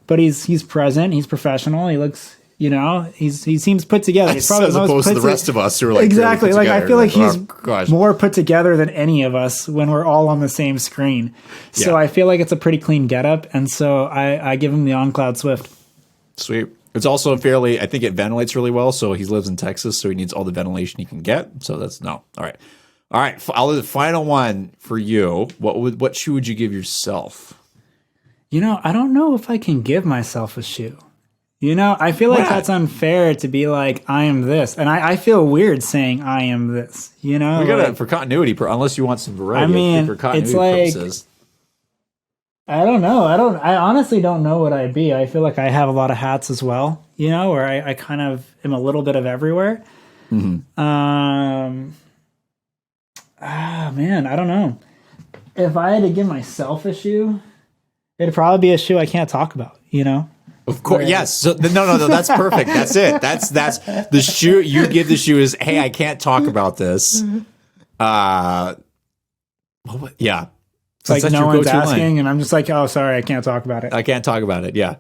But he's present. He's professional. He looks, he seems put together. He's probably as opposed to the rest of us who are exactly. Really I feel like he's more put together than any of us when we're all on the same screen. So I feel like it's a pretty clean getup, and so I give him the On Cloud Swift. Sweet. It's also I think it ventilates really well. So he lives in Texas, so he needs all the ventilation he can get. So all right. I'll do the final one for you. What shoe would you give yourself? I don't know if I can give myself a shoe. You know, I feel like that's unfair to be like, I am this. And I feel weird saying I am this, you know? We gotta, for continuity, unless you want some variety. I mean, for continuity it's like, purposes. I don't know. I honestly don't know what I'd be. I feel like I have a lot of hats as well, you know, where I kind of am a little bit of everywhere. Mm-hmm. Man, I don't know. If I had to give myself a shoe, it'd probably be a shoe I can't talk about, you know? Of course, yes. So no, that's perfect. That's it. That's the shoe you give the shoe is, hey, I can't talk about this. Yeah. It's like no one's asking, and I'm just like, oh, sorry, I can't talk about it. I can't talk about it. Yeah.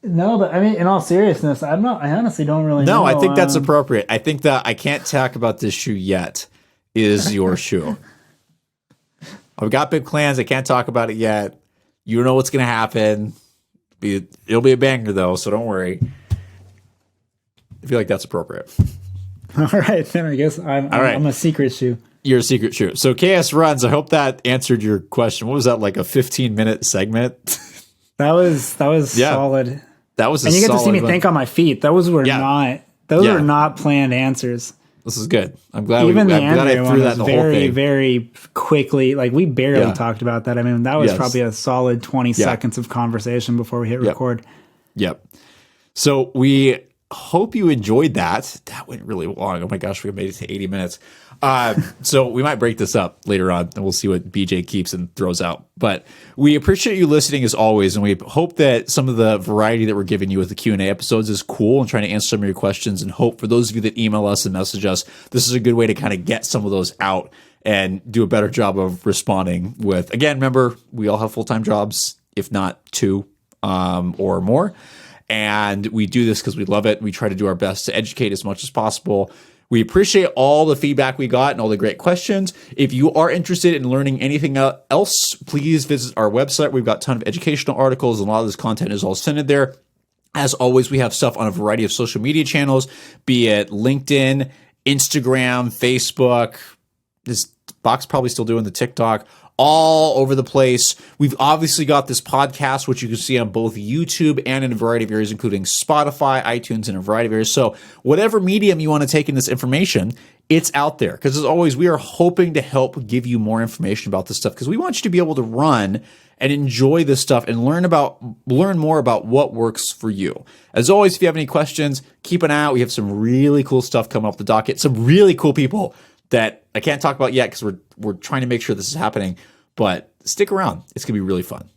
No, but I mean, in all seriousness, I honestly don't really know. No, I think that's appropriate. I think that I can't talk about this shoe yet is your shoe. I've got big plans. I can't talk about it yet. You don't know what's going to happen. It'll be a banger, though, so don't worry. I feel like that's appropriate. All right, then I guess I'm a secret shoe. You're a secret shoe. So KS Runs, I hope that answered your question. What was that, like a 15-minute segment? That was solid. That was and you get to see me think on my feet. Those were not planned answers. This is good. I'm glad I threw one that in the very, whole thing. very quickly. Like we barely talked about that. I mean, that was probably a solid 20 seconds of conversation before we hit record. Yep. So we hope you enjoyed that. That went really long. Oh my gosh, we made it to 80 minutes. So we might break this up later on, and we'll see what BJ keeps and throws out. But we appreciate you listening as always, and we hope that some of the variety that we're giving you with the Q&A episodes is cool and trying to answer some of your questions, and hope for those of you that email us and message us, this is a good way to kind of get some of those out and do a better job of responding with. Again, remember, we all have full-time jobs, if not two or more. And we do this because we love it. We try to do our best to educate as much as possible. We appreciate all the feedback we got and all the great questions. If you are interested in learning anything else, please visit our website. We've got a ton of educational articles, and a lot of this content is all centered there. As always, we have stuff on a variety of social media channels, be it LinkedIn, Instagram, Facebook. This Bach's probably still doing the TikTok. All over the place. We've obviously got this podcast, which you can see on both YouTube and in a variety of areas, including Spotify, iTunes, and a variety of areas. So whatever medium you want to take in this information, it's out there. Because as always, we are hoping to help give you more information about this stuff, because we want you to be able to run and enjoy this stuff and learn more about what works for you. As always, if you have any questions, keep an eye out. We have some really cool stuff coming up the docket. Some really cool people that I can't talk about yet because we're trying to make sure this is happening, but stick around. It's going to be really fun.